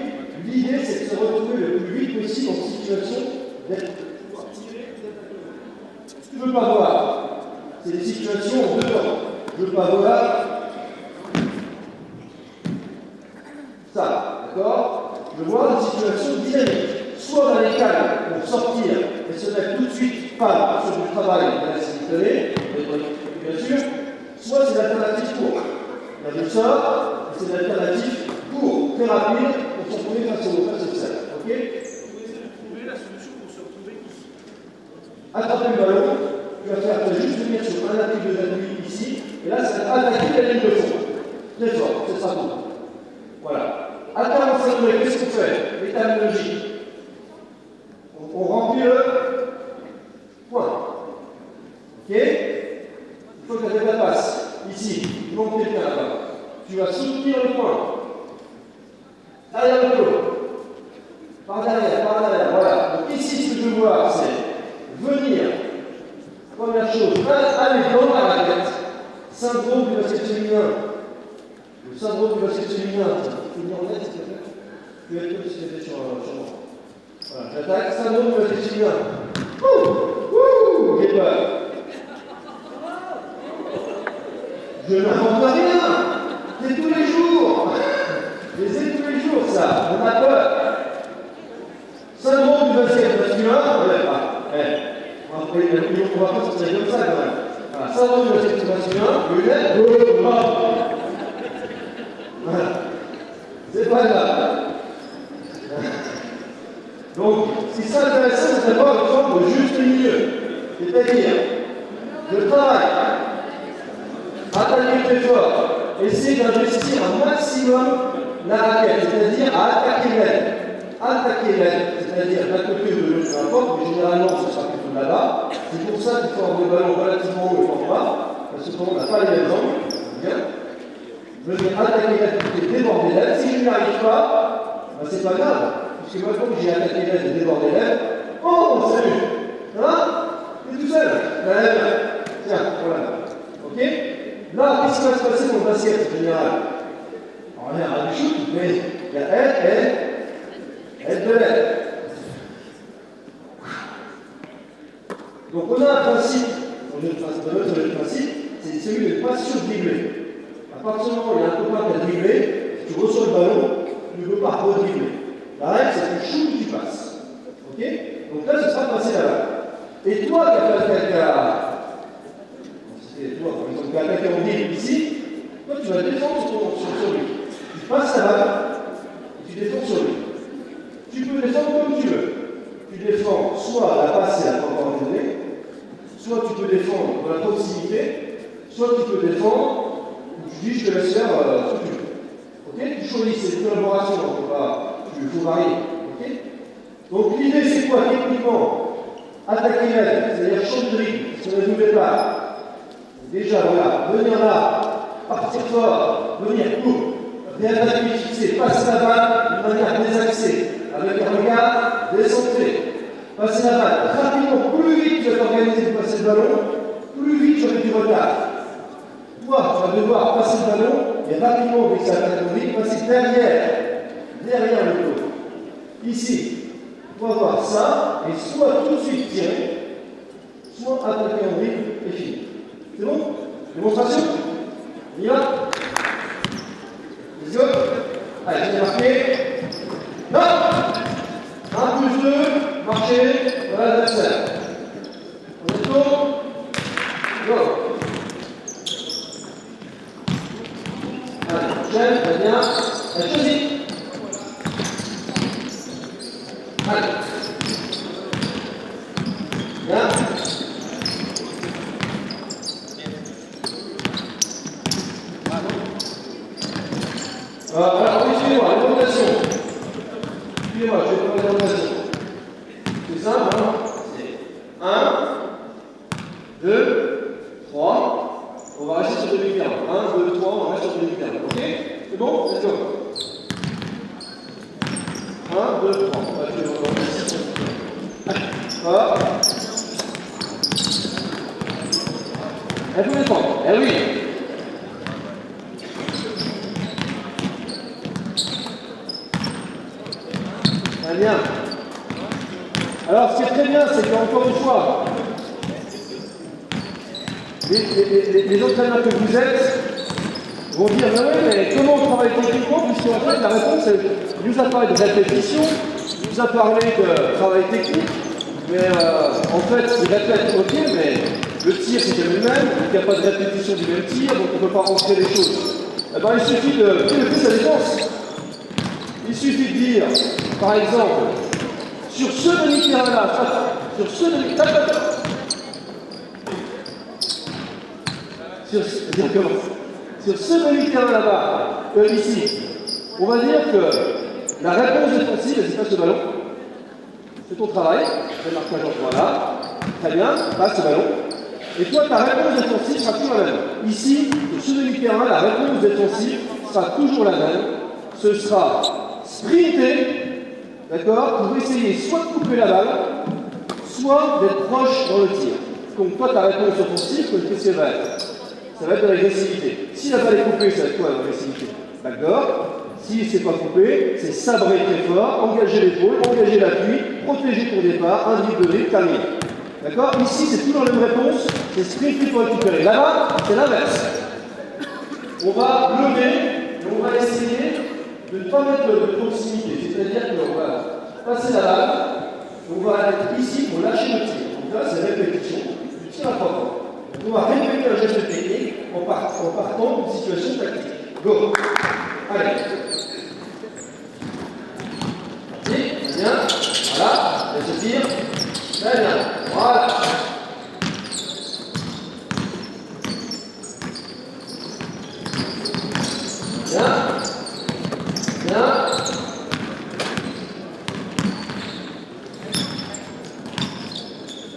l'idée c'est de se retrouver le plus vite possible en situation d'être pouvoir tirer, Ce que je ne veux pas voir, c'est des situations en deux temps. Je ne veux pas voir ça, d'accord? Je veux voir des situations dynamiques. Soit dans les calmes pour sortir et se mettre tout de suite pas sur du travail dans la simultanée, bien sûr, soit c'est l'alternative courte. Là je sors, et c'est l'alternative courte, très rapide, pour se retrouver face au cercle. Ok? Vous essayez de trouver la solution pour se retrouver ici. Attraper le ballon, tu vas juste venir sur un appui de l'appui ici, Et là, ça va attaquer la ligne de fond. Très fort, ce sera tout. Voilà. À 45 degrés, qu'est-ce qu'on fait? Étape logique. On remplit le point. Ok? Il faut que la tête passe. Ici, il manque quelqu'un là-bas. Tu vas soutenir le point. Derrière le dos. Par derrière, voilà. Donc ici, ce que je veux voir, c'est venir. Première chose, aller dans la tête. Syndrome du basket féminin. Le syndrome du basket féminin, tu peux venir en net, s'il te plaît? Tu vas être comme si tu étais sur moi. Voilà, j'attaque, syndrome du basket féminin. Ouh, j'ai peur. Je n'invente rien. C'est tous les jours. C'est tous les jours, ça. On a peur. Syndrome du basket masculin, on va pas sortir comme ça quand même. Voilà, syndrome du basket masculin, lunette, voilà. C'est pas grave. Donc, ce qui serait intéressant, c'est d'avoir le forme de juste milieu. C'est-à-dire, le travail, attaquer très fort, essayer d'investir un maximum la raquette, c'est-à-dire à attaquer l'aile. Attaquer l'aile, c'est-à-dire d'un côté ou de l'autre, peu importe, mais généralement ce sera plutôt là-bas. C'est pour ça qu'il faut avoir des ballons relativement hauts et fort bas, parce que sinon on n'a pas les mêmes angles. Bien. Venir attaquer l'aile et déborder l'aile. Si je n'y arrive pas, ben c'est pas grave, puisque moi, quand j'ai attaqué l'aile et débordé l'aile, oh, salut! Hein? Tu es tout seul? Tiens, voilà. Ok? Là, qu'est-ce qui va se passer dans le basket en général? Alors, il y a un shoot, mais il y a elle de l'aile. Donc on a un principe, le principe, c'est celui de ne pas sur-dribbler. À partir du moment où il y a un copain qui a dribblé, si tu reçois le ballon, tu ne peux pas redribbler. La règle, c'est que tu shoots ou tu passes. Ok? Donc là, ce sera passer là-bas. Et toi, c'était toi, par exemple, qui a attaqué en dribble ici, toi, tu vas défendre sur lui. Tu passes la balle et tu défends sur lui. Tu peux défendre comme tu veux. Tu défends soit la passe et la encore donnée, soit tu peux défendre dans la proximité, soit tu peux défendre où tu dis je te laisse faire ce que tu veux. Ok? Tu choisis, c'est une collaboration, il faut varier. Ok? Donc l'idée c'est quoi techniquement? Attaquer l'aile, c'est-à-dire changer de rythme, sur les nouvelles barres. Déjà voilà, venir là, partir fort, venir court, bien appuyé, fixé, passer la balle de manière désaxée. Avec un regard décentré. Passer la balle rapidement, plus vite tu vas t'organiser pour passer le ballon, plus vite tu auras du retard. Toi, tu vas devoir passer le ballon et rapidement, avec sa catégorie, passer derrière le dos. Ici, on va voir ça, et soit tout de suite tirer, soit attaquer en rythme et finir. C'est bon? Démonstration? On y va? Let's go! Allez, j'ai marqué. Non! 1 plus 2, marcher, voilà l'adversaire. On est tourne. Go! Allez, prochaine, très bien. Allez, choisis. Allez. Bien. Alors, suivez-moi, la rotation. Suivez-moi, je vais faire la rotation. C'est simple, hein? C'est 1, 2, 3. On va rester sur demi-terme. 1, 2, 3, on va rester sur demi-terme. Ok? C'est bon? Let's go. 1, 2, 3. Hop. Elle peut défendre. Eh oui. Très bien. Alors, ce qui est très bien, c'est qu'encore une fois, les entraîneurs que vous êtes vont dire mais oui, mais comment on travaille techniquement? Puisqu'en fait, la réponse, il nous a parlé de répétition, il nous a parlé de travail technique, mais en fait, il répète, ok, mais le tir c'est le même, il n'y a pas de répétition du même tir, donc on ne peut pas rentrer les choses. Eh ben, il suffit de piloter sa défense. Il suffit de dire, par exemple, sur ce demi-terrain-là, sur ce demi-terrain, Sur ce demi-terrain là-bas, ici, on va dire que la réponse défensive, vas-y, passe le ballon. C'est ton travail, le marquage en point là. Très bien, passe le ballon. Et toi, ta réponse défensive sera toujours la même. Ici, sur ce demi-terrain, la réponse défensive sera toujours la même. Ce sera sprinter, d'accord, pour essayer soit de couper la balle, soit d'être proche dans le tir. Donc toi, ta réponse offensive, qu'est-ce qu'elle va être? Ça va être de l'agressivité. Si la balle est coupée, ça va être quoi l'agressivité? D'accord. Si c'est pas coupé, c'est sabrer très fort, engager l'épaule, engager l'appui, protéger ton départ, un dribble, terminer. D'accord. Ici, c'est toujours la même réponse, c'est sprinter pour récupérer. Là-bas, c'est l'inverse. On va lever et on va essayer de ne pas mettre de proximité. C'est-à-dire qu'on va passer la balle, on va être ici pour lâcher le tir. Donc là, c'est répétition du tir à 3 points. On va répéter un geste technique en partant d'une situation tactique. Go. Allez. Parti. Bien. Voilà. Laisse le tir. Très bien. Voilà. Bien. Bien.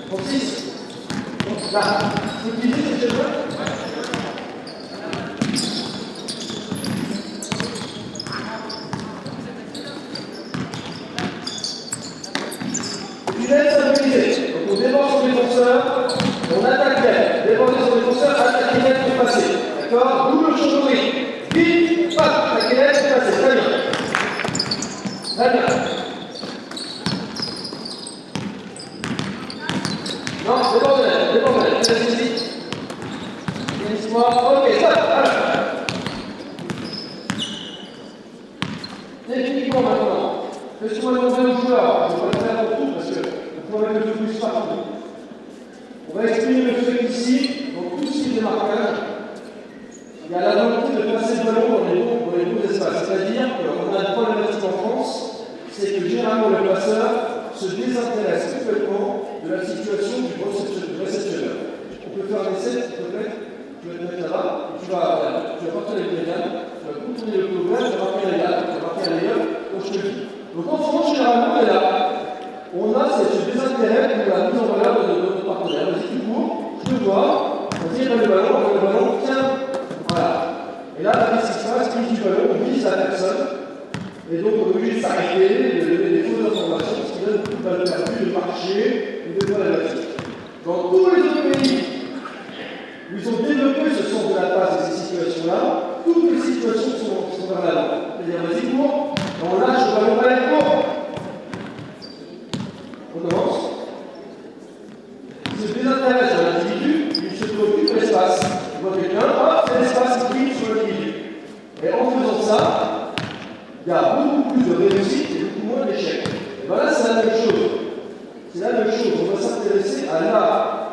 Pour 6. Là. Vous utilisez ces cheveux? Tu laisses stabiliser. Donc on déborde sur le défenseur, on attaque l'aile. Déborder sur le défenseur, attaquer l'aile pour passer. D'accord? Double chauve-souris. Vite, paf, attaquer l'aile pour passer. Très bien. Très bien. Non, déborde l'aile, déborde l'aile. Allez-y. Ok, stop. Techniquement maintenant, laissez-moi demander aux joueurs, je ne vais pas le faire pour tout parce qu'on peut mettre le plus partout. On va exprimer le fait qu'ici, dans tout ce qui est démarquage, il y a la volonté de passer le ballon dans les bons espaces. C'est-à-dire qu'on a une problématique en France, c'est que généralement le passeur se désintéresse complètement de la situation du réceptionneur. On peut faire un essai, s'il te plaît. Tu vas te mettre là-bas, tu vas partir avec les gammes, tu vas contourner le coup ouvert, tu vas marquer la gamme, tu vas marquer un layup, donc je te dis. Donc en France, généralement, on est là. On a ce désintérêt pour la mise en valeur de notre partenaire. Vas-y, tu cours, je te vois, on tire le ballon, tiens, voilà. Et là, qu'est-ce qui se passe? Prise du ballon, on vise la personne, et donc on est obligé de s'arrêter, de donner des fausses informations, ce qui donne beaucoup de balles perdues, de marcher, ou de problématiques. Dans tous les autres pays, ils ont développé ce sens de la passe et ces situations-là. Toutes les situations sont vers l'avant. C'est-à-dire, vas-y, cours, on lâche le ballon, allez, cours. On commence. Il se désintéresse de l'individu, il se préoccupe de l'espace. Il voit quelqu'un, hop, c'est l'espace qui brille sur l'individu. Et en faisant ça, il y a beaucoup plus de réussite et beaucoup moins d'échecs. Et bien là, c'est la même chose. C'est la même chose. On va s'intéresser à là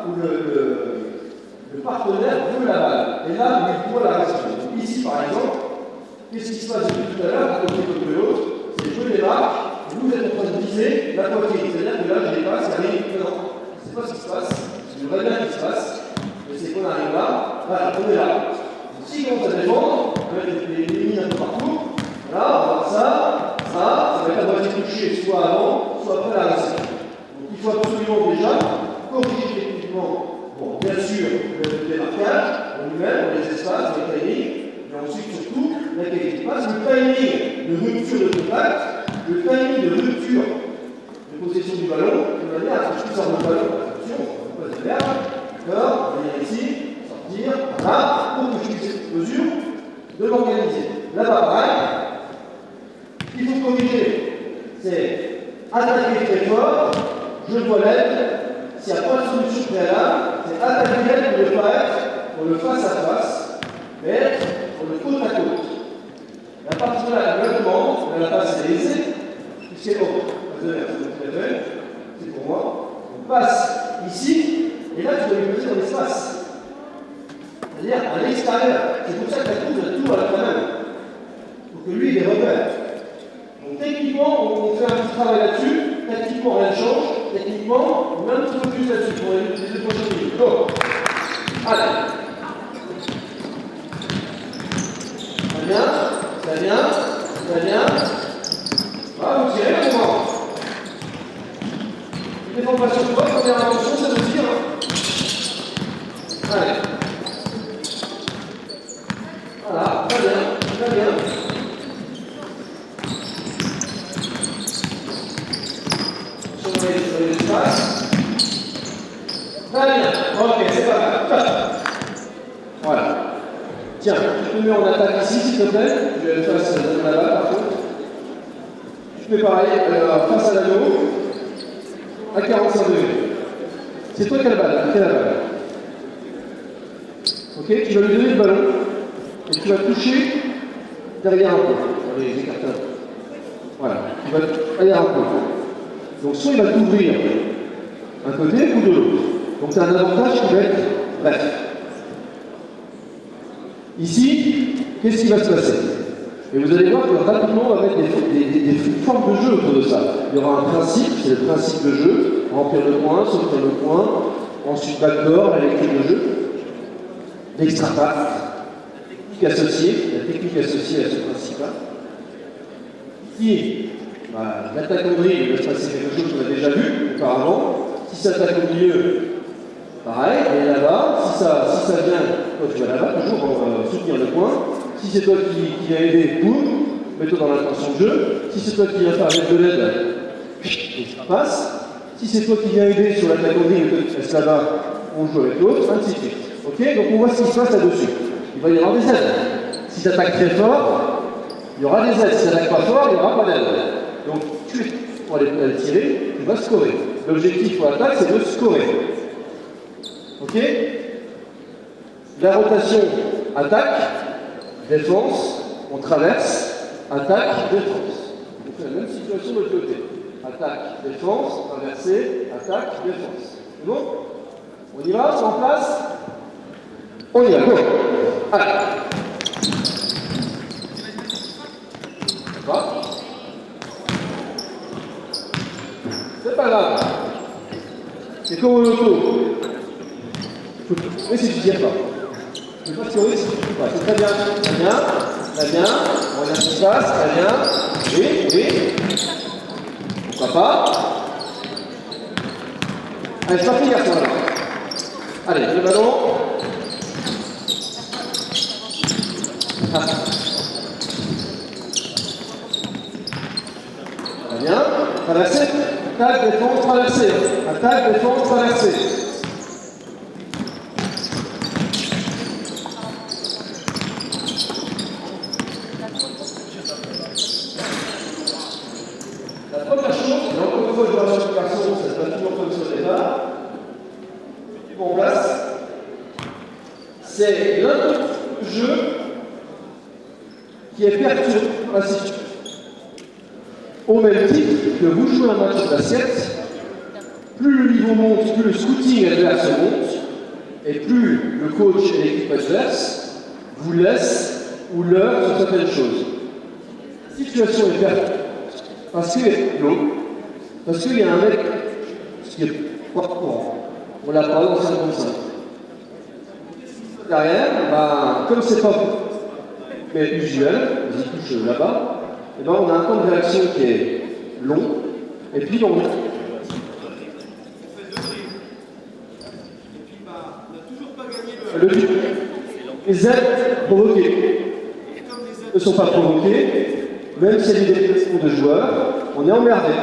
où le partenaire veut la balle. Et là, il doit la réception. Donc ici, par exemple, qu'est-ce qui se passe depuis tout à l'heure, d'un côté comme de l'autre? C'est je démarque, et vous êtes en train de viser la poitrine. C'est-à-dire que là, je dépasse, il arrive maintenant. Je ne sais pas ce qui se passe, je ne vois bien ce qui se passe, mais c'est qu'on arrive là, voilà, on est là. Donc si on commence à défendre, on va mettre les lignes un peu partout. Voilà, on va voir ça va être la moitié touchée, soit avant, soit après la réception. Donc il faut absolument déjà corriger techniquement. Bon, bien sûr, le démarquage, en lui-même, les espaces, les timings, mais ensuite, surtout, la qualité de passe, le timing de rupture de contact, le timing de rupture de possession du ballon, de manière à ce que tu sors le ballon, attention, on ne peut pas se perdre, d'accord, venir ici, sortir, voilà, pour que je puisse cette mesure de l'organiser. Là-bas, pareil, ce qu'il faut corriger, c'est attaquer très fort, je dois l'aide. S'il n'y a pas de solution préalable, c'est attaquer l'aile pour ne pas être pour le face-à-face, mais être pour le côte à côte. La partie là, la demande, la passe est aisée, puisqu'elle est c'est pour moi. On passe ici, et là tu dois lui poser dans l'espace. C'est-à-dire à l'extérieur. C'est pour ça que la course a tout à la même. Pour que lui, il les repère. Donc techniquement, on fait un petit travail là-dessus. Tactiquement, rien ne change. Techniquement, on met un petit peu plus là-dessus pour les deux prochaines minutes. Go. Allez. Très bien. Très bien. Ah, vous tirez un moment. Ne défends pas sur toi, première attention, ça veut dire. Allez. Voilà, très bien, très bien. Sur l'espace. Très bien, ok, c'est pas mal. Voilà. Tiens, je te mets en attaque ici, s'il te plaît. Je vais face là-bas, par contre. Je fais pareil, face à l'anneau, à 45 degrés. C'est toi qui as la balle, qui a la balle. Ok, tu vas lui donner le ballon. Et tu vas toucher derrière un peu. Allez, j'écarte un peu. Voilà, tu vas derrière un peu. Donc soit il va t'ouvrir un côté ou de l'autre. Donc tu as un avantage qui va être bref. Ici, qu'est-ce qui va se passer? Et vous allez voir que rapidement on va mettre des formes de jeu autour de ça. Il y aura un principe, c'est le principe de jeu, remplir le point, sortir le point, ensuite backdoor, la lecture de jeu, l'extra pack. La technique associée à ce principe-là. Si l'attaque au drill, il va se passer quelque chose qu'on a déjà vu auparavant. Si ça attaque au milieu, pareil, et là-bas. Si ça vient, toi tu vas là-bas, toujours pour soutenir le point. Si c'est toi qui as aidé, boum, mets-toi dans l'intention de jeu. Si c'est toi qui viens faire avec de l'aide, ça passe. Si c'est toi qui viens aider sur l'attaque au drill, et que tu restes là-bas, on joue avec l'autre, ainsi de suite. Ok, donc on voit ce qui se passe là-dessus. Il va y avoir des aides. Si tu attaques très fort, il y aura des aides. Si tu n'attaques pas fort, il n'y aura pas d'aide. Donc, pour aller tirer, tu vas scorer. L'objectif pour l'attaque, c'est de scorer. Ok? La rotation, attaque, défense, on traverse, attaque, défense. On fait la même situation de l'autre côté. Attaque, défense, traverser, attaque, défense. C'est bon? On y va? C'est en place? On y va, go! Allez! Va? C'est pas grave. C'est comme au loto. Oui, si tu tires pas. Tu peux pas tirer si tu ne pas. C'est très bien. Très bien. Très bien. On regarde ce qui se passe. Très bien. Oui, oui. Pourquoi pas? Allez, c'est parti, garçon. Allez, le ballon. Ah. Très bien. Traverser. Attaque, défense, traverser. Attaque, défense, traverser. La première chose, et encore une fois, je vais avoir une garçon, ça se passe toujours comme ça au départ. Je dis en place. C'est l'un jeu qui est perturbé par la situation. Au même titre que vous jouez un match de basket, plus le niveau monte, plus le scouting adverse monte, et plus le coach et l'équipe adverse vous laissent ou leurrent sur certaines choses. La situation est perturbée parce qu'il y a l'eau, parce qu'il y a un mec qui est pas courant. On l'a pas dans 55. Derrière, comme c'est pas mais usuel, on y touche là-bas, et on a un temps de réaction qui est long, et puis on n'a toujours pas gagné le but. Les aides provoquées ne sont pas provoquées, même s'il y a des déplacements de joueurs, on est emmerdé.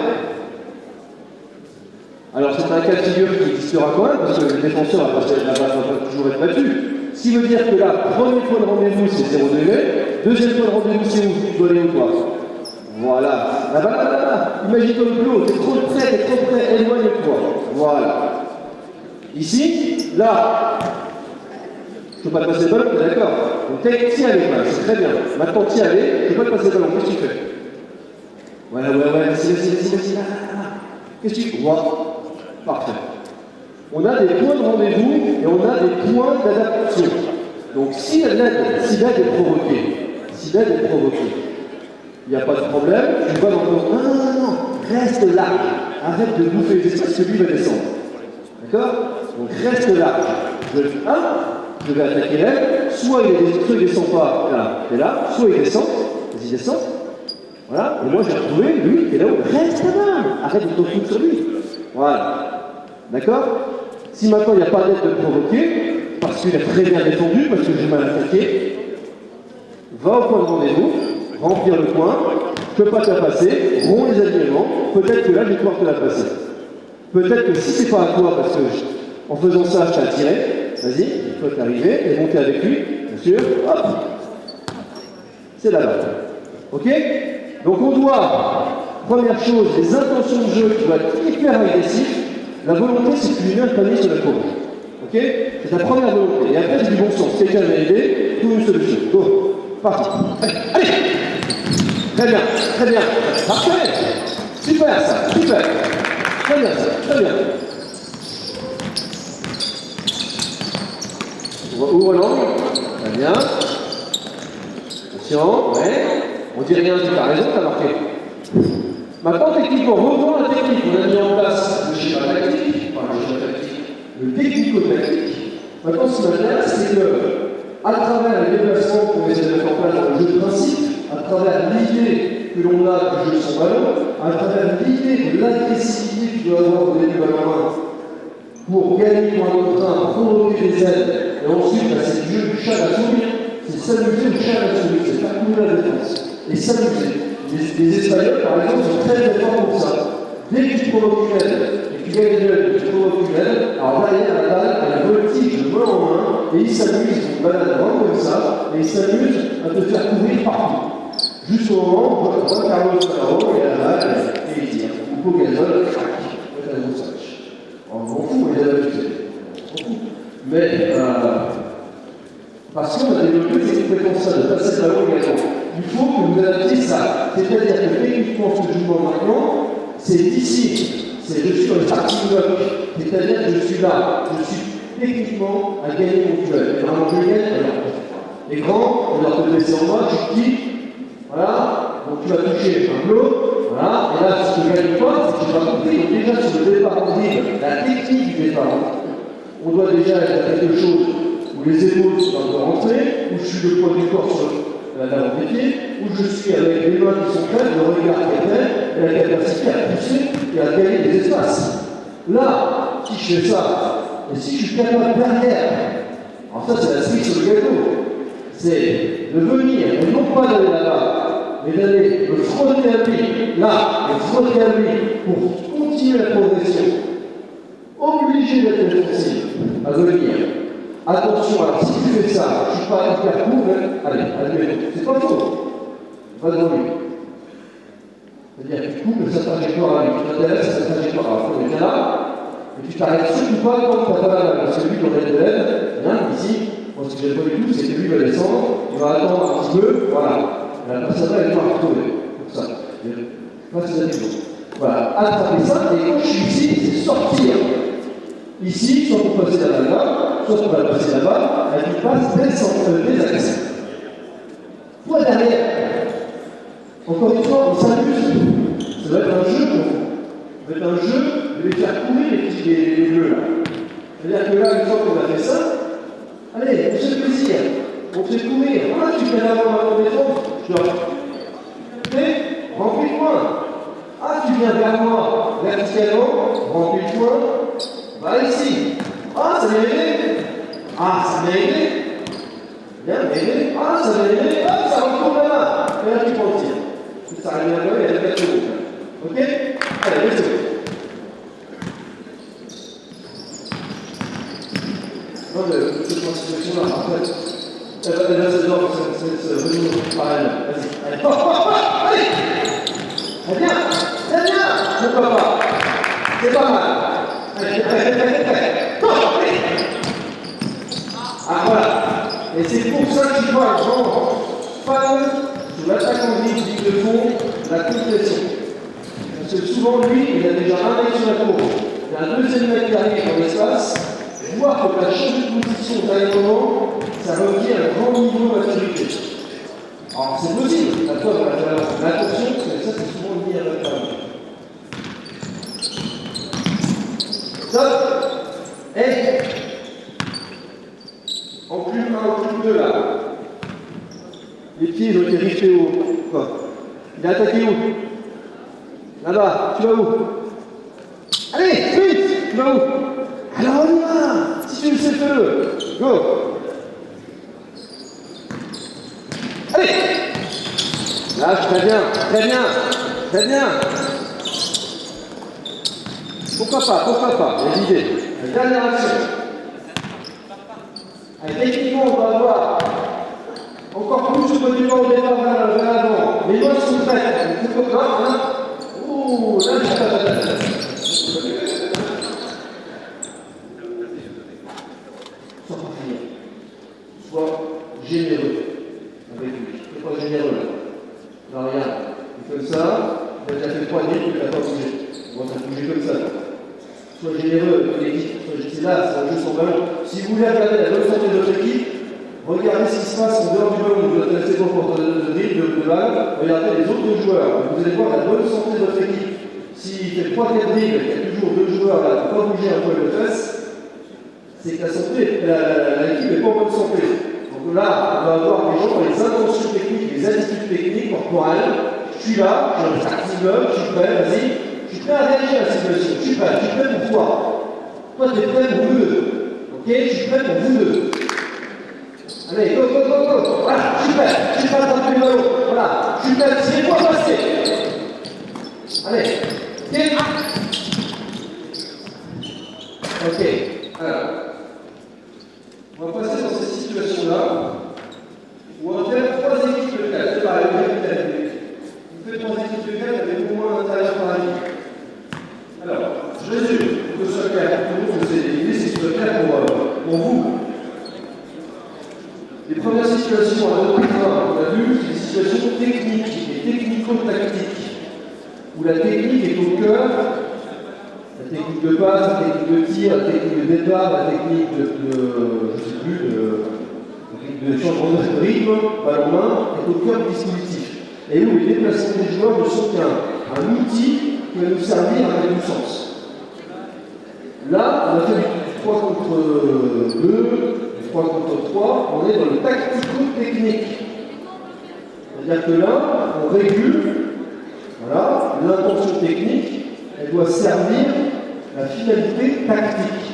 Alors c'est un cas de figure qui existera quand même, parce que le défenseur va pas toujours être battu. Ce qui veut dire que là, premier point de rendez-vous, c'est 0 degré. Deuxième point de rendez-vous, c'est où? Tu dois aller où, toi? Voilà. Là-bas. Imagine-toi le plus haut. T'es trop près, éloigne-toi. Voilà. Ici, là. Je peux pas te passer le ballon, t'es d'accord? Donc t'y allais, c'est très bien. Maintenant, t'y allais, je peux pas te passer le ballon. Qu'est-ce que tu fais? Ouais, vas-y. Qu'est-ce que tu fais? Voilà. Parfait. On a des points de rendez-vous et on a des points d'adaptation. Donc si l'aide est provoquée, il n'y a pas de problème, tu vas dans ton... Non, reste là. Arrête de bouffer les espaces, celui va descendre. D'accord? Donc reste là. Je vais attaquer l'aide, soit il descend pas, là, et là, soit il descend, vas-y, descends. Voilà, et moi j'ai retrouvé, lui, qui est là-haut, reste là-bas, arrête de te foutre sur lui. Voilà. D'accord? Si maintenant il n'y a pas d'aide de le provoquer, parce qu'il est très bien défendu, parce que j'ai mal attaqué, va au point de rendez-vous, remplir le point, je ne peux pas te la passer, romps les alignements, peut-être que là je vais pouvoir te la passer. Peut-être que si c'est pas à toi, parce que en faisant ça, je t'ai attiré, vas-y, il faut t'arriver et monter avec lui, bien sûr, hop, c'est là-bas. Ok? Donc on doit, première chose, les intentions de jeu qui doivent être hyper agressifs. La volonté, c'est que tu viens de panier sur la courbe. Ok? C'est ta première volonté. Et après, c'est du bon sens. Quelqu'un m'a aidé, trouve une solution. Go! Parti! Allez! Très bien, très bien. Parfait! Super ça, super! Très bien ça, très bien. Ouvre l'angle. Très bien. Attention, ouais. On dit rien, tu as raison, t'as marqué. Maintenant, techniquement, revenons à la technique. On a mis en place le schéma tactique, le technico-tactique. Maintenant, ce qui m'intéresse, c'est que, à travers les déplacements qu'on essaie de mettre en place dans le jeu de principe, à travers l'idée que l'on a du jeu sans ballon, à travers l'idée de l'agressivité qu'il doit avoir au début du ballon 1, pour gagner pour un autre 1, provoquer des aides, et ensuite, c'est du jeu du chat à la souris, c'est s'amuser au chat à la souris, c'est faire couler la défense, et s'amuser. Les Espagnols, par exemple, sont très forts pour ça. Dès que tu provoques une aide, et que tu gagnes une aide, tu provoques une aide, alors derrière la balle, elle voltige de main en main, et ils s'amusent, ils vont baladent comme ça, et ils s'amusent à te faire couvrir partout. Jusqu'au moment où Carlos Ferraro, il a la balle, et il tire. Ou Pogazol, crac, il a la moustache. On s'en fout, il a l'habitude. On s'en fout. Mais, parce qu'on a développé ces compétences-là de passer le ballon également. Il faut que vous adaptiez ça. C'est-à-dire que techniquement, ce que je vous demande maintenant, c'est ici. Je suis dans le starting block. C'est-à-dire que je suis là. Je suis techniquement à gagner mon duel. Et vraiment, je gagne. Les grands, on leur te laisser en moi, tu kicks. Voilà. Donc tu vas toucher un bloc. Voilà. Et là, ce que je gagne pas, c'est que je n'ai pas compris. Donc déjà, sur le départ en ligne, la technique du départ, on doit déjà être à quelque chose où les épaules doivent rentrer, où je suis le poids du corps sur l'avant des pieds, où je suis avec les mains qui sont prêtes, le regard qui est prêt, et la capacité à pousser et à gagner des espaces. Là, si je fais ça, et si je suis capable derrière, alors ça c'est la cerise sur le gâteau, c'est de venir, et non pas d'aller là-bas, mais d'aller me frotter à lui, là, me frotter à lui, pour continuer la progression, obligé d'être défensif, à venir. Attention, alors si tu fais ça, je ne suis pas hyper court, mais allez, c'est pas faux. Va devant lui. C'est-à-dire que tu coupes sa trajectoire à lui, tu t'intéresses à sa trajectoire. Alors, il faut être là, et tu t'arrêtes surtout pas quand tu n'as pas la balle, parce que lui, il aurait de l'aide, rien, ici, moi ce que j'aime pas du tout, c'est que lui va descendre, il va attendre un petit peu, voilà. La personne là, elle va retrouver, pour ça. C'est la question. Voilà, attraper ça, et quand je suis ici, c'est sortir. Ici, soit pour passer la balle là, soit pour la passer là-bas, elle passe des axes. Toi derrière, encore une fois, on s'amuse. Ça va être un jeu pour vous. Ça va être un jeu de les faire courir les bleus là. C'est-à-dire que là, une fois qu'on a fait ça, allez, on se fait plaisir. On fait courir. Voilà, tu fais l'avant de défense. Je dois. Mais, remplis le point. Ah, tu viens vers moi, verticalement, remplis le point. Va ici. Ah, ça m'a aidé. Ah, ça m'a aidé. Bien, aidé. Ah, ça m'a aidé. Ah, ça retourne la main. Et là, tu prends le tir. Ça arrive à l'œil, elle est faite de ok? Allez, laissez. Non, mais cette situation-là, en fait, elle va se voir, c'est venir par elle. Vas-y, allez. Allez. Très bien. Très bien. Pourquoi pas? C'est pas mal. Allez, ah voilà. Et c'est pour ça que je vois un grand fan de l'attaque en ligne de fond, la compression. Parce que souvent, lui, il a déjà un mec sur la courbe. Il y a un deuxième mec qui arrive dans l'espace. Voir que la change de position au dernier moment, ça requiert un grand niveau de maturité. Alors c'est possible, la preuve, l'attention, mais ça c'est souvent lié à la table. Stop. Et en plus 1, en plus 2 là. Les pieds ont été riftés au corps. Il a attaqué où? Là-bas, tu vas où? Allez, vite! Tu vas où? Alors on y va! Si tu le sais, fais-le! Go! Allez! Lâche, très bien, très bien, très bien! Pourquoi pas, il y a l'idée. La dernière action. Allez, techniquement, on va avoir encore plus de monument au départ vers l'avant. Les mains sont prêtes. On coupe pas, hein? Ouh, là, sans finir. Sois généreux avec lui. Sois pas généreux là. Non, regarde. Il fait ça. Il a déjà fait 3 minutes, il n'a pas bougé. Bon, ça bouger comme ça. Sois généreux avec l'équipe. C'est là, c'est un jeu sans ballon. Si vous voulez regarder la bonne santé de votre équipe, regardez ce qui se passe en dehors du ballon. Vous êtes resté pour de dribble, de balle. Regardez les autres joueurs. Vous allez voir la bonne santé de votre équipe. S'il fait 3-4 dribbles, il y a toujours 2 joueurs là, qui ne peuvent pas bouger un peu de fesses, c'est que la santé, l'équipe n'est pas en bonne santé. Donc là, on va avoir des gens dans les intentions techniques, les attitudes techniques, corporelles. Je suis là, je suis prêt, vas-y. Je suis prêt à réagir à la situation. Je suis prêt pour toi. Toi, tu es prêt pour vous deux. Ok? Je suis prêt pour vous deux. Allez, go! Voilà, je suis prêt à attraper le ballon. Voilà, je suis prêt, c'est moi passer. Allez, ok? Ok, alors, on va passer dans cette situation-là. On va faire 3 équipes de 4. C'est pareil, vous faites 3 équipes de 4 avec au moins un intérieur par équipe. Alors, je résume, pour que ce soit clair pour vous, l'idée c'est que ce soit clair pour vous. Les premières situations à notre point, on a vu, c'est des situations techniques et technico-tactiques, où la technique est au cœur, la technique de passe, la technique de tir, la technique de départ, la technique de changement de rythme, balle en main, est au cœur du dispositif. Et où les déplacements des joueurs ne sont qu'un outil qui va nous servir à aller du sens. Là, on a fait du 3 contre 2, du 3 contre 3, on est dans le tactico-technique. C'est-à-dire que là, on régule, voilà, l'intention technique, elle doit servir la finalité tactique.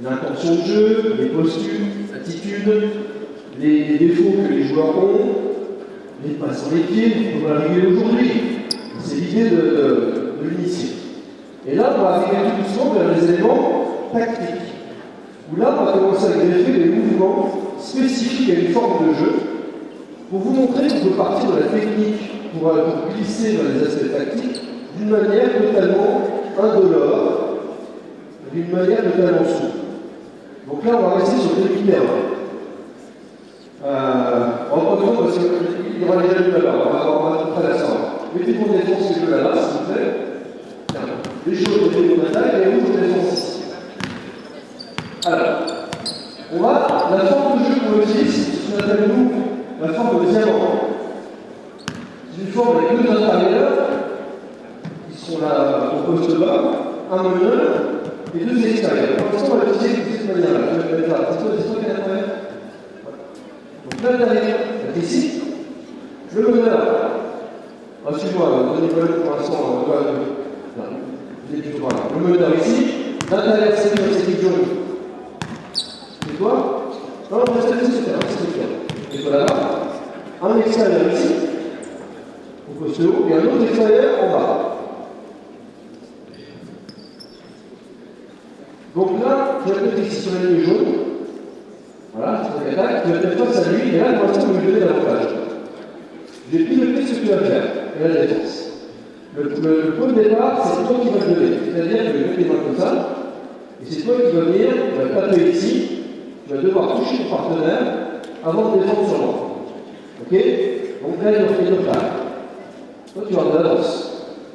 L'intention de jeu, les postures, l'attitude, les défauts que les joueurs ont, les passes sur les pieds, on va réguler aujourd'hui. C'est l'idée de l'initier. Et là, on va arriver tout doucement vers les éléments tactiques. Où là, on va commencer à greffer des mouvements spécifiques à une forme de jeu pour vous montrer qu'on peut partir de la technique pour glisser dans les aspects tactiques d'une manière totalement indolore, d'une manière totalement souple. Donc là, on va rester sur le demi-terrain. On va prendre compte parce qu'il y aura déjà eu là-bas. On va tout à la sorte. Mettez mon défense ces deux-là, s'il vous plaît. Les choses de mon attaque et les rouges de défense ici. Alors, on va, la forme de jeu qu'on utilise, c'est ce qu'on appelle nous la forme de diamant. C'est une forme avec 2 intérieurs qui sont là au poste bas, un meneur et 2 extérieurs. Pour l'instant, on va l'utiliser de cette manière-là. Je vais le mettre là. C'est toi qui est l'intérieur. Donc l'intérieur, c'est ici. Le meneur. Excuse-moi, donnez-moi pour l'instant. Le meneur ici. L'intérieur, c'est toi, c'est qui jaune. C'est toi? Non, reste là, c'est toi. Et toi là-bas. Un extérieur ici. Au poste haut. Et un autre extérieur en bas. Donc là, tu vas mettre ici sur la ligne jaune. Voilà, c'est ton attaque. Tu vas mettre face à lui. Et là, pour l'instant, vous lui donnez l'avantage. Je vais piloter ce que tu vas faire. Et là, la défense. Le point de départ, c'est toi qui vas le donner. C'est-à-dire que je vais mettre les mains comme ça. Et c'est toi qui vas venir, tu vas taper ici. Tu vas devoir toucher ton partenaire avant de défendre sur l'enfant. Ok? Donc là, il va faire une attaque. Toi, tu vas avoir de l'avance.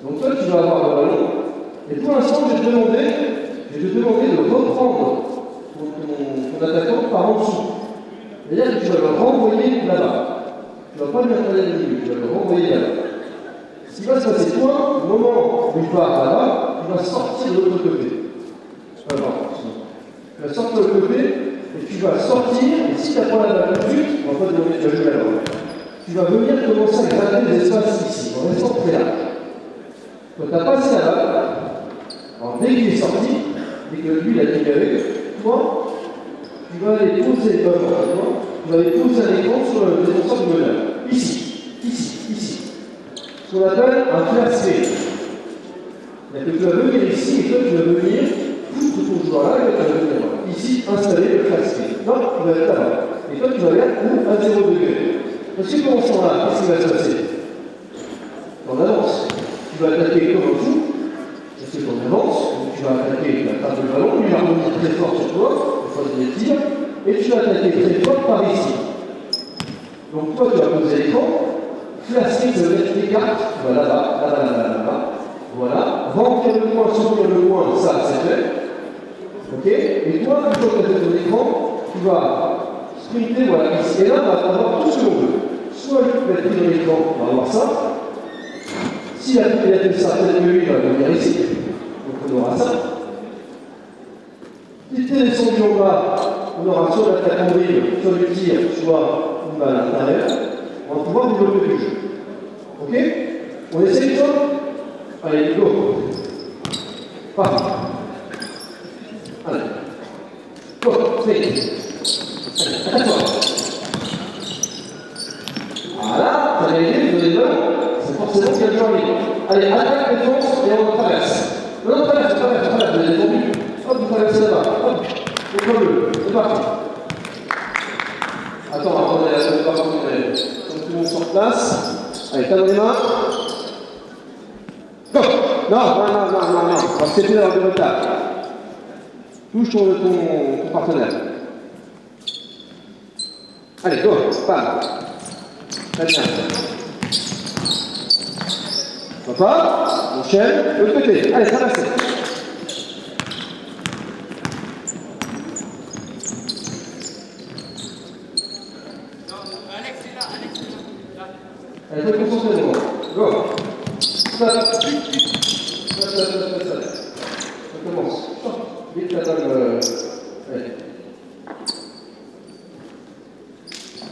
Donc toi, tu vas avoir le ballon. Et pour l'instant, je vais te demander de reprendre ton attaquant par en dessous. C'est-à-dire que tu vas le renvoyer là-bas. Tu ne vas pas lui mettre à la ligne, tu vas le renvoyer là-bas. Ce qui va se passer, toi, au moment où il part là-bas, il va sortir de l'autre côté. Tu vas sortir de l'autre côté, et tu vas sortir, et si tu n'as pas la balle tout de suite, on va pas te demander de jouer à l'heure. tu vas venir commencer à gratter les espaces ici, en restant très large. Quand tu as passé la balle, alors dès qu'il est sorti, dès que lui il a libéré, toi, tu vas aller poser, tu vas aller poser un écran sur le défenseur du meneur. Ici, ici, ici. Ce qu'on appelle un flash screen. C'est-à-dire que tu vas venir ici et toi tu vas venir foutre ton joueur là et tu vas venir ici installer le flash screen. Donc tu vas être là-bas. Et toi tu vas aller à 0 degré. Parce que quand on sent là, qu'est-ce qui va se passer? On avance. Tu vas attaquer comme un fou. Parce que quand on avance, tu vas attaquer, tu vas taper le ballon, lui va revenir très fort sur toi, une fois qu'il est tir, et tu vas attaquer très fort par ici. Donc toi tu vas poser l'écran, flasher, ça veut dire que tu t'écartes, tu vas là-bas, là-bas, là-bas, là-bas. Voilà, remplir le point, sortir le point, ça c'est fait. Ok? Et toi, une fois que tu as fait ton écran, tu vas sprinter, voilà, ici. Et là, on va avoir tout ce qu'on veut. Soit je vais mettre dans l'écran, on va avoir ça. Si il a fait ça, peut-être que lui, il va venir ici. Donc on aura ça. Si tu es descendu en bas, on aura soit l'attaque en dribble, soit le tir, soit une balle à l'intérieur. On va pouvoir développer le jeu. Ok? On essaye ça? Allez, go. Parti. Allez. Go, fais. Allez, attaque-toi. Voilà, t'as gagné, vous avez le ballon. C'est forcément qu'il y a le joueur libre. Allez, attaque, défense, et on traverse. Non, traverse, vous avez défendu. Hop, vous traversez là-bas. Hop, au bleu. C'est parti. Attends, attendez, comme tout le monde sur place. Allez, t'as dans les mains. Go! Non, parce que c'est l'heure de retard. Touche ton partenaire. Allez, go! Bam! Très bien. Papa, enchaîne, de l'autre côté. Allez, traversez. Allez, faut te concentrer devant. Go! Stop. On commence. Vite la balle. Allez.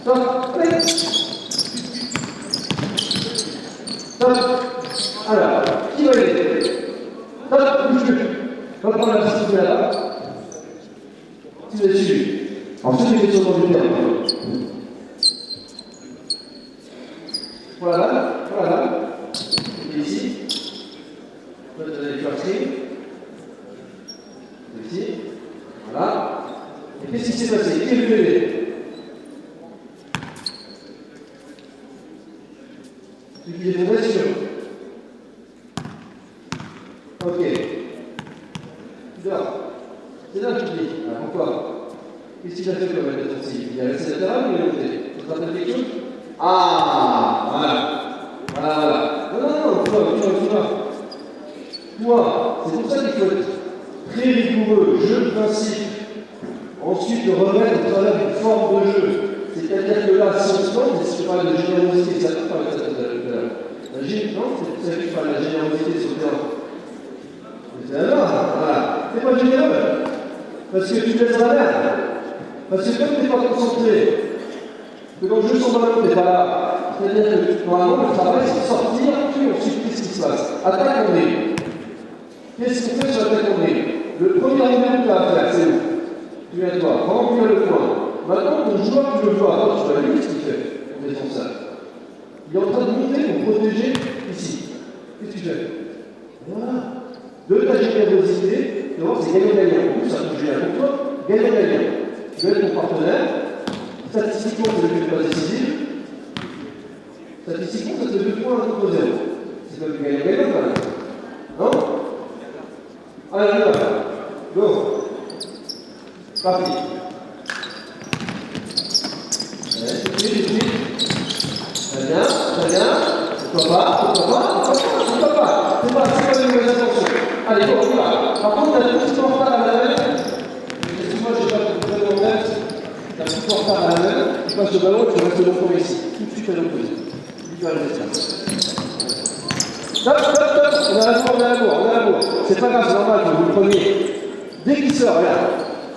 Stop. Allez. Stop. Alors, qui va aider? Stop, bouge plus. Va prendre la petite là. Tu vas dessus. Ensuite, tu fais sur ton terrain. Voilà. Et ici. On va donner les flirteries. Ici. Voilà. Et qu'est-ce qui s'est passé? Qui est venu aider? Celui qui est tombé sur. Ok. Tu dors. C'est là que tu dis. Alors pourquoi? Qu'est-ce qu'il a fait comme défensif? Il a resté latéral ou il est monté? Tu te rappelles quelque chose? Ah, voilà. Non, tu vas. Toi, c'est pour ça qu'il faut être très rigoureux, jeu de principe. Ensuite, le remettre au travers d'une forme de jeu. C'est-à-dire que là, si on se lance, c'est ce que parle de générosité, ça peut parler de ça tout à l'heure. Non, c'est pour ça que je parle de la générosité sur le terrain. Voilà. T'es pas généreux. Parce que tu laisses la merde. Parce que comme tu n'es pas concentré, que quand le jeu s'en va, tu n'es pas là. C'est-à-dire que normalement, le travail, c'est de sortir, puis ensuite, qu'est-ce qui se passe? Attaque en dribble. Qu'est-ce qu'on fait sur l'attaque en dribble? Le premier niveau que tu as à faire, c'est où? Tu viens toi, remplir le point. Maintenant, ton joueur, tu le vois, alors tu vas lui, qu'est-ce qu'il fait, ton défenseur? Il est en train de monter pour protéger ici. Qu'est-ce que tu fais? Voilà. De ta générosité, c'est gagnant-gagnant. En plus, ça touche bien pour toi, gagnant-gagnant. Tu veux être ton partenaire, statistiquement, ça ne fait pas décisif. Statistiquement, ça te fait 2 points contre 0. C'est pas du gagnant-gagnant quand même. Non? Allez, on y va. Go. Parti. Allez, tout de suite. Très bien. Pourquoi pas? C'est pas une mauvaise intention. Allez, go, on y va. Par contre, t'as tout ce qu'on retard à la même. Excuse-moi, je n'ai pas de problème en tête. T'as tout ce qu'on retard à la même. Tu passes le ballon, tu restes long comme ici. Tout de suite à l'opposé. Tu vas le laisser. Stop. On a la bourre. C'est pas grave, c'est normal, vous le preniez. Dès qu'il sort, regarde.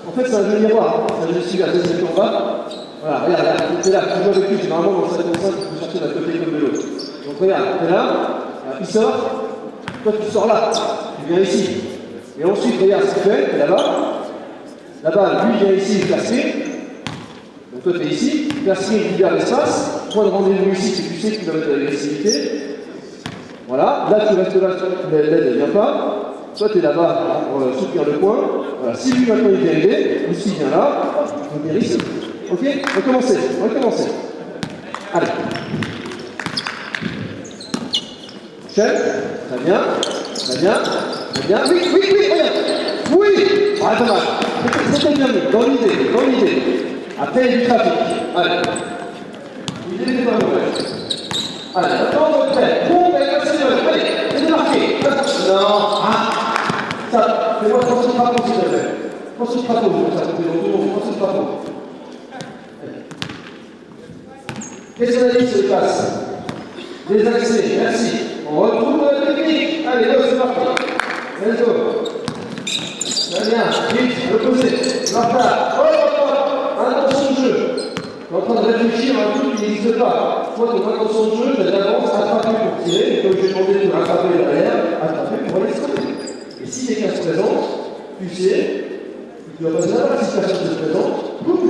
En fait, c'est un jeu miroir. C'est un jeu civil, c'est en bas. Voilà, regarde, t'es là, tu joues avec lui, c'est normalement dans le 5 contre 5, tu peux sortir d'un côté comme de l'autre. Donc regarde, t'es là, il sort, toi tu sors là, tu viens ici. Et ensuite, regarde ce qu'il fait, t'es là-bas. Là-bas, lui vient ici, classé. Donc toi t'es ici, classé, il libère l'espace. Point de rendez-vous ici, c'est que tu sais qu'il va mettre de l'agressivité. Voilà, là tu restes là, l'aide ne vient pas. Toi tu es là-bas pour soutenir le point. Voilà, si lui maintenant il vient aider, ou s'il vient là, on va venir ici. Ok, on va commencer, Allez. Chef, très bien. Oui, regarde. Oui. Ah, dommage. C'était bien mis, dans l'idée. Après, il y a du trafic. Allez. L'idée n'est pas mauvaise. Allez, maintenant, on va faire. Bon, allez, c'est démarqué. Non, ça, fais-moi penser pas pour s'il te plaît. Pensez pas pour vous, ça, pensez pas pour vous. Qu'est-ce qu'on a dit se passe? Des accès, merci. On retrouve la technique. Allez, go, c'est parti. Let's go. Très bien, vite, l'opposé. Martha, attention au jeu. Tu es en train de réfléchir à un truc qui n'existe pas. Toi, ton intention de jeu, tu as d'avance attraper pour tirer, et comme j'ai demandé de rattraper derrière, attraper pour aller sauter. Et si quelqu'un se présente, tu sais, tu dois passer là-bas, si personne se présente, boum,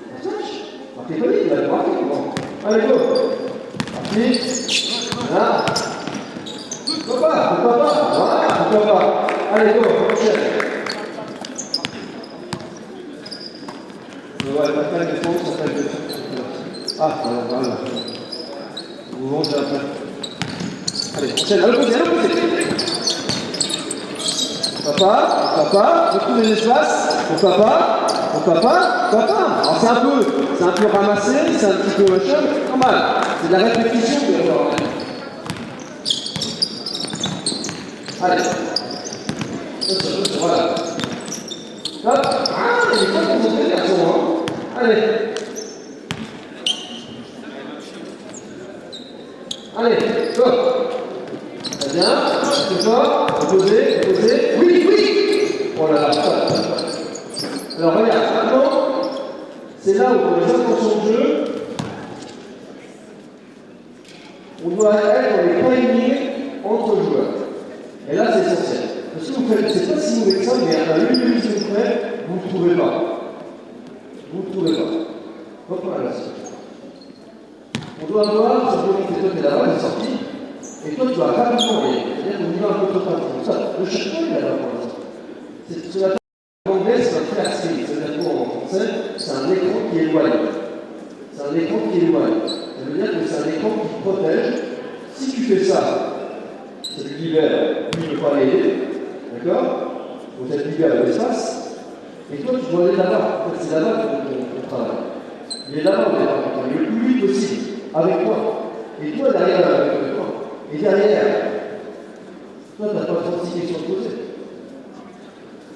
on sache. Marquez pas vite, il va le marquer. Allez, go. Parti. Voilà. Pourquoi pas? Voilà, pourquoi pas? Allez, go, prochaine. Ouais, pas faire de défense, ça fait de défense. Ah, voilà. Vous vendez après. Allez, prochaine, à l'opposé. Papa, retrouve les espaces. Pourquoi pas? Alors c'est un peu ramassé, c'est un petit peu machin, normal. C'est de la répétition que je vais avoir. Allez. Voilà. Hop. Il est pas concentré, garçon, hein. Allez, go. Très bien. C'est fort. Opposé. Oui. Oh là là. Alors regarde, maintenant, c'est là où pour les intentions de jeu, on doit être dans les points liés entre joueurs. Et là, c'est essentiel. Parce que vous faites, c'est pas si mauvais que ça, mais à une demi-seconde près, vous ne trouvez pas. Reprenez la suite. On doit avoir, simplement que toi, tu es là-bas, tu es sorti, et toi, tu dois rapidement aller. C'est-à-dire qu'on y va un peu trop rapidement. Ça, le chacun est là-bas pour l'instant. C'est ce en anglais, c'est un flash screen. C'est-à-dire qu'en français, c'est un écran qui éloigne. Ça veut dire que c'est un écran qui protège. Si tu fais ça, ça te libère, lui ne peut pas l'aider, d'accord? Donc ça te libère l'espace, et toi tu dois aller là-bas. En fait, c'est là-bas qu'on travaille. Il est là-bas, il est le plus vite possible, avec toi. Et toi derrière, avec toi. Et derrière, toi tu n'as pas 36 questions de poser.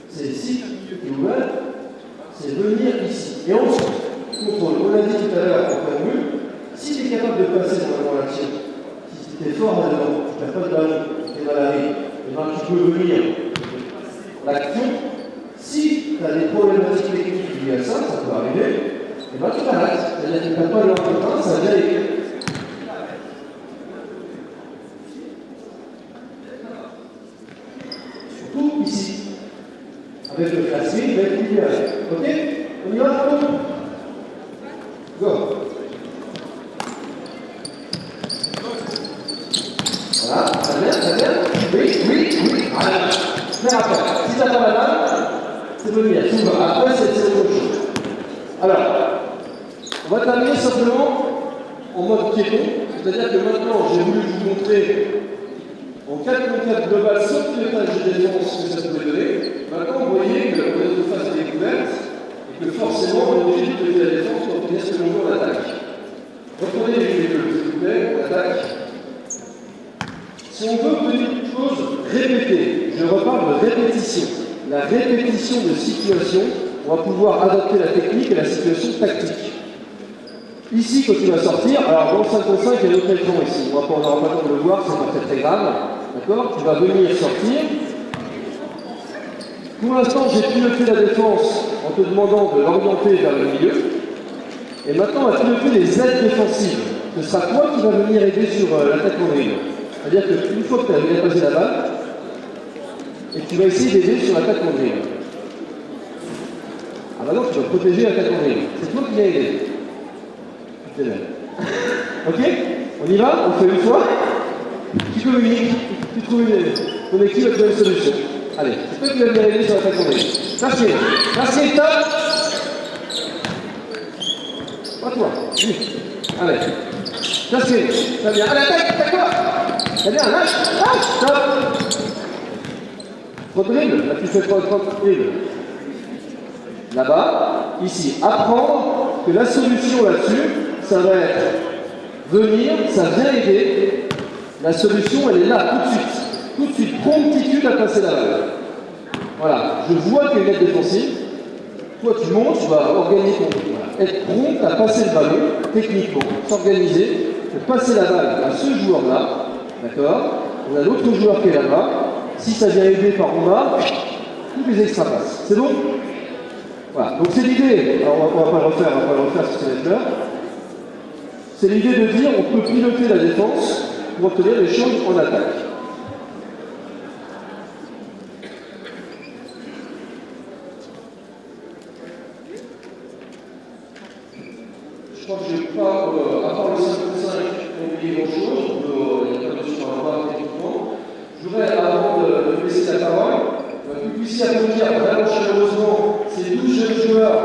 C'est si tu es ouvert, c'est venir ici. Et ensuite, contrôle. On l'a dit tout à l'heure, en plein mur, si tu es capable de passer dans l'action, si tu es fort là-dedans, tu n'as pas de ballon, tu es mal à rire, et bien tu peux venir l'action. Si tu as des problématiques techniques liées à ça, ça peut arriver, et bien tu t'arrêtes. C'est-à-dire que tu n'as pas l'entretien, ça vient écrire. Surtout ici. Avec le classé, il va être libéré. Ok? On y va? Go! Voilà, très bien. Oui. Voilà. Faire après. Si tu n'as pas la balle, c'est venir. Après, c'est autre chose. Alors, on va terminer simplement en mode piéton. C'est-à-dire que maintenant, j'ai voulu vous montrer en 4 contre 4 global, sauf pilotage de défense que ça pouvait donner. Maintenant, vous voyez qu'on est de phase découverte et que forcément, on est obligé de lever la défense pour obtenir ce que l'on veut en attaque. Reprenez les jeux, s'il vous plaît, on attaque. Si on veut obtenir une chose répétée, je reparle de répétition. La répétition de situation, on va pouvoir adapter la technique et la situation tactique. Ici, quand tu vas sortir, alors dans le 5 contre 5, il y a un autre écran ici. On n'aura pas le temps de le voir, c'est pas très grave. D'accord? Tu vas venir sortir. Pour l'instant, j'ai piloté la défense en te demandant de l'orienter vers le milieu. Et maintenant, on va piloter les aides défensives. Ce sera toi qui vas venir aider sur l'attaque en dribble. C'est-à-dire qu'une fois que tu as bien passé la balle, et tu vas essayer d'aider sur l'attaque en dribble. Ah bah non, tu vas protéger l'attaque en dribble. C'est toi qui viens aider. Ok? On y va? On fait une fois? Tu communiques, tu trouves ton équipe va trouver une solution. Allez, c'est toi qui vas venir aider sur l'attaque en dribble. Merci, top! Pas toi, lui. Allez. Merci, très bien. Allez, attaque quoi? Très bien, lâche, stop! Trop de dribble, là tu fais trop de dribble. Là-bas, ici, apprendre que la solution là-dessus, ça va être venir, ça vient aider. La solution, elle est là, tout de suite. Tout de suite, promptitude à passer la balle. Voilà, je vois qu'il y a une aide défensive. Toi, tu montes, tu vas organiser ton truc. Voilà. Être prompt à passer le ballon, techniquement, s'organiser, pour passer la balle à ce joueur-là. D'accord? On a l'autre joueur qui est là-bas. Si ça vient aider par en bas, tous les extra passes. C'est bon? Voilà, donc c'est l'idée. Alors on va pas le refaire sur cette là. C'est l'idée de dire on peut piloter la défense pour obtenir les choses en attaque. Je crois que je n'ai pas, à part le 5.5, oublié grand-chose, il y a pas de sur un bas techniquement. Je voudrais, avant de laisser la parole, que vous puissiez applaudir vraiment chaleureusement ces 12 jeunes joueurs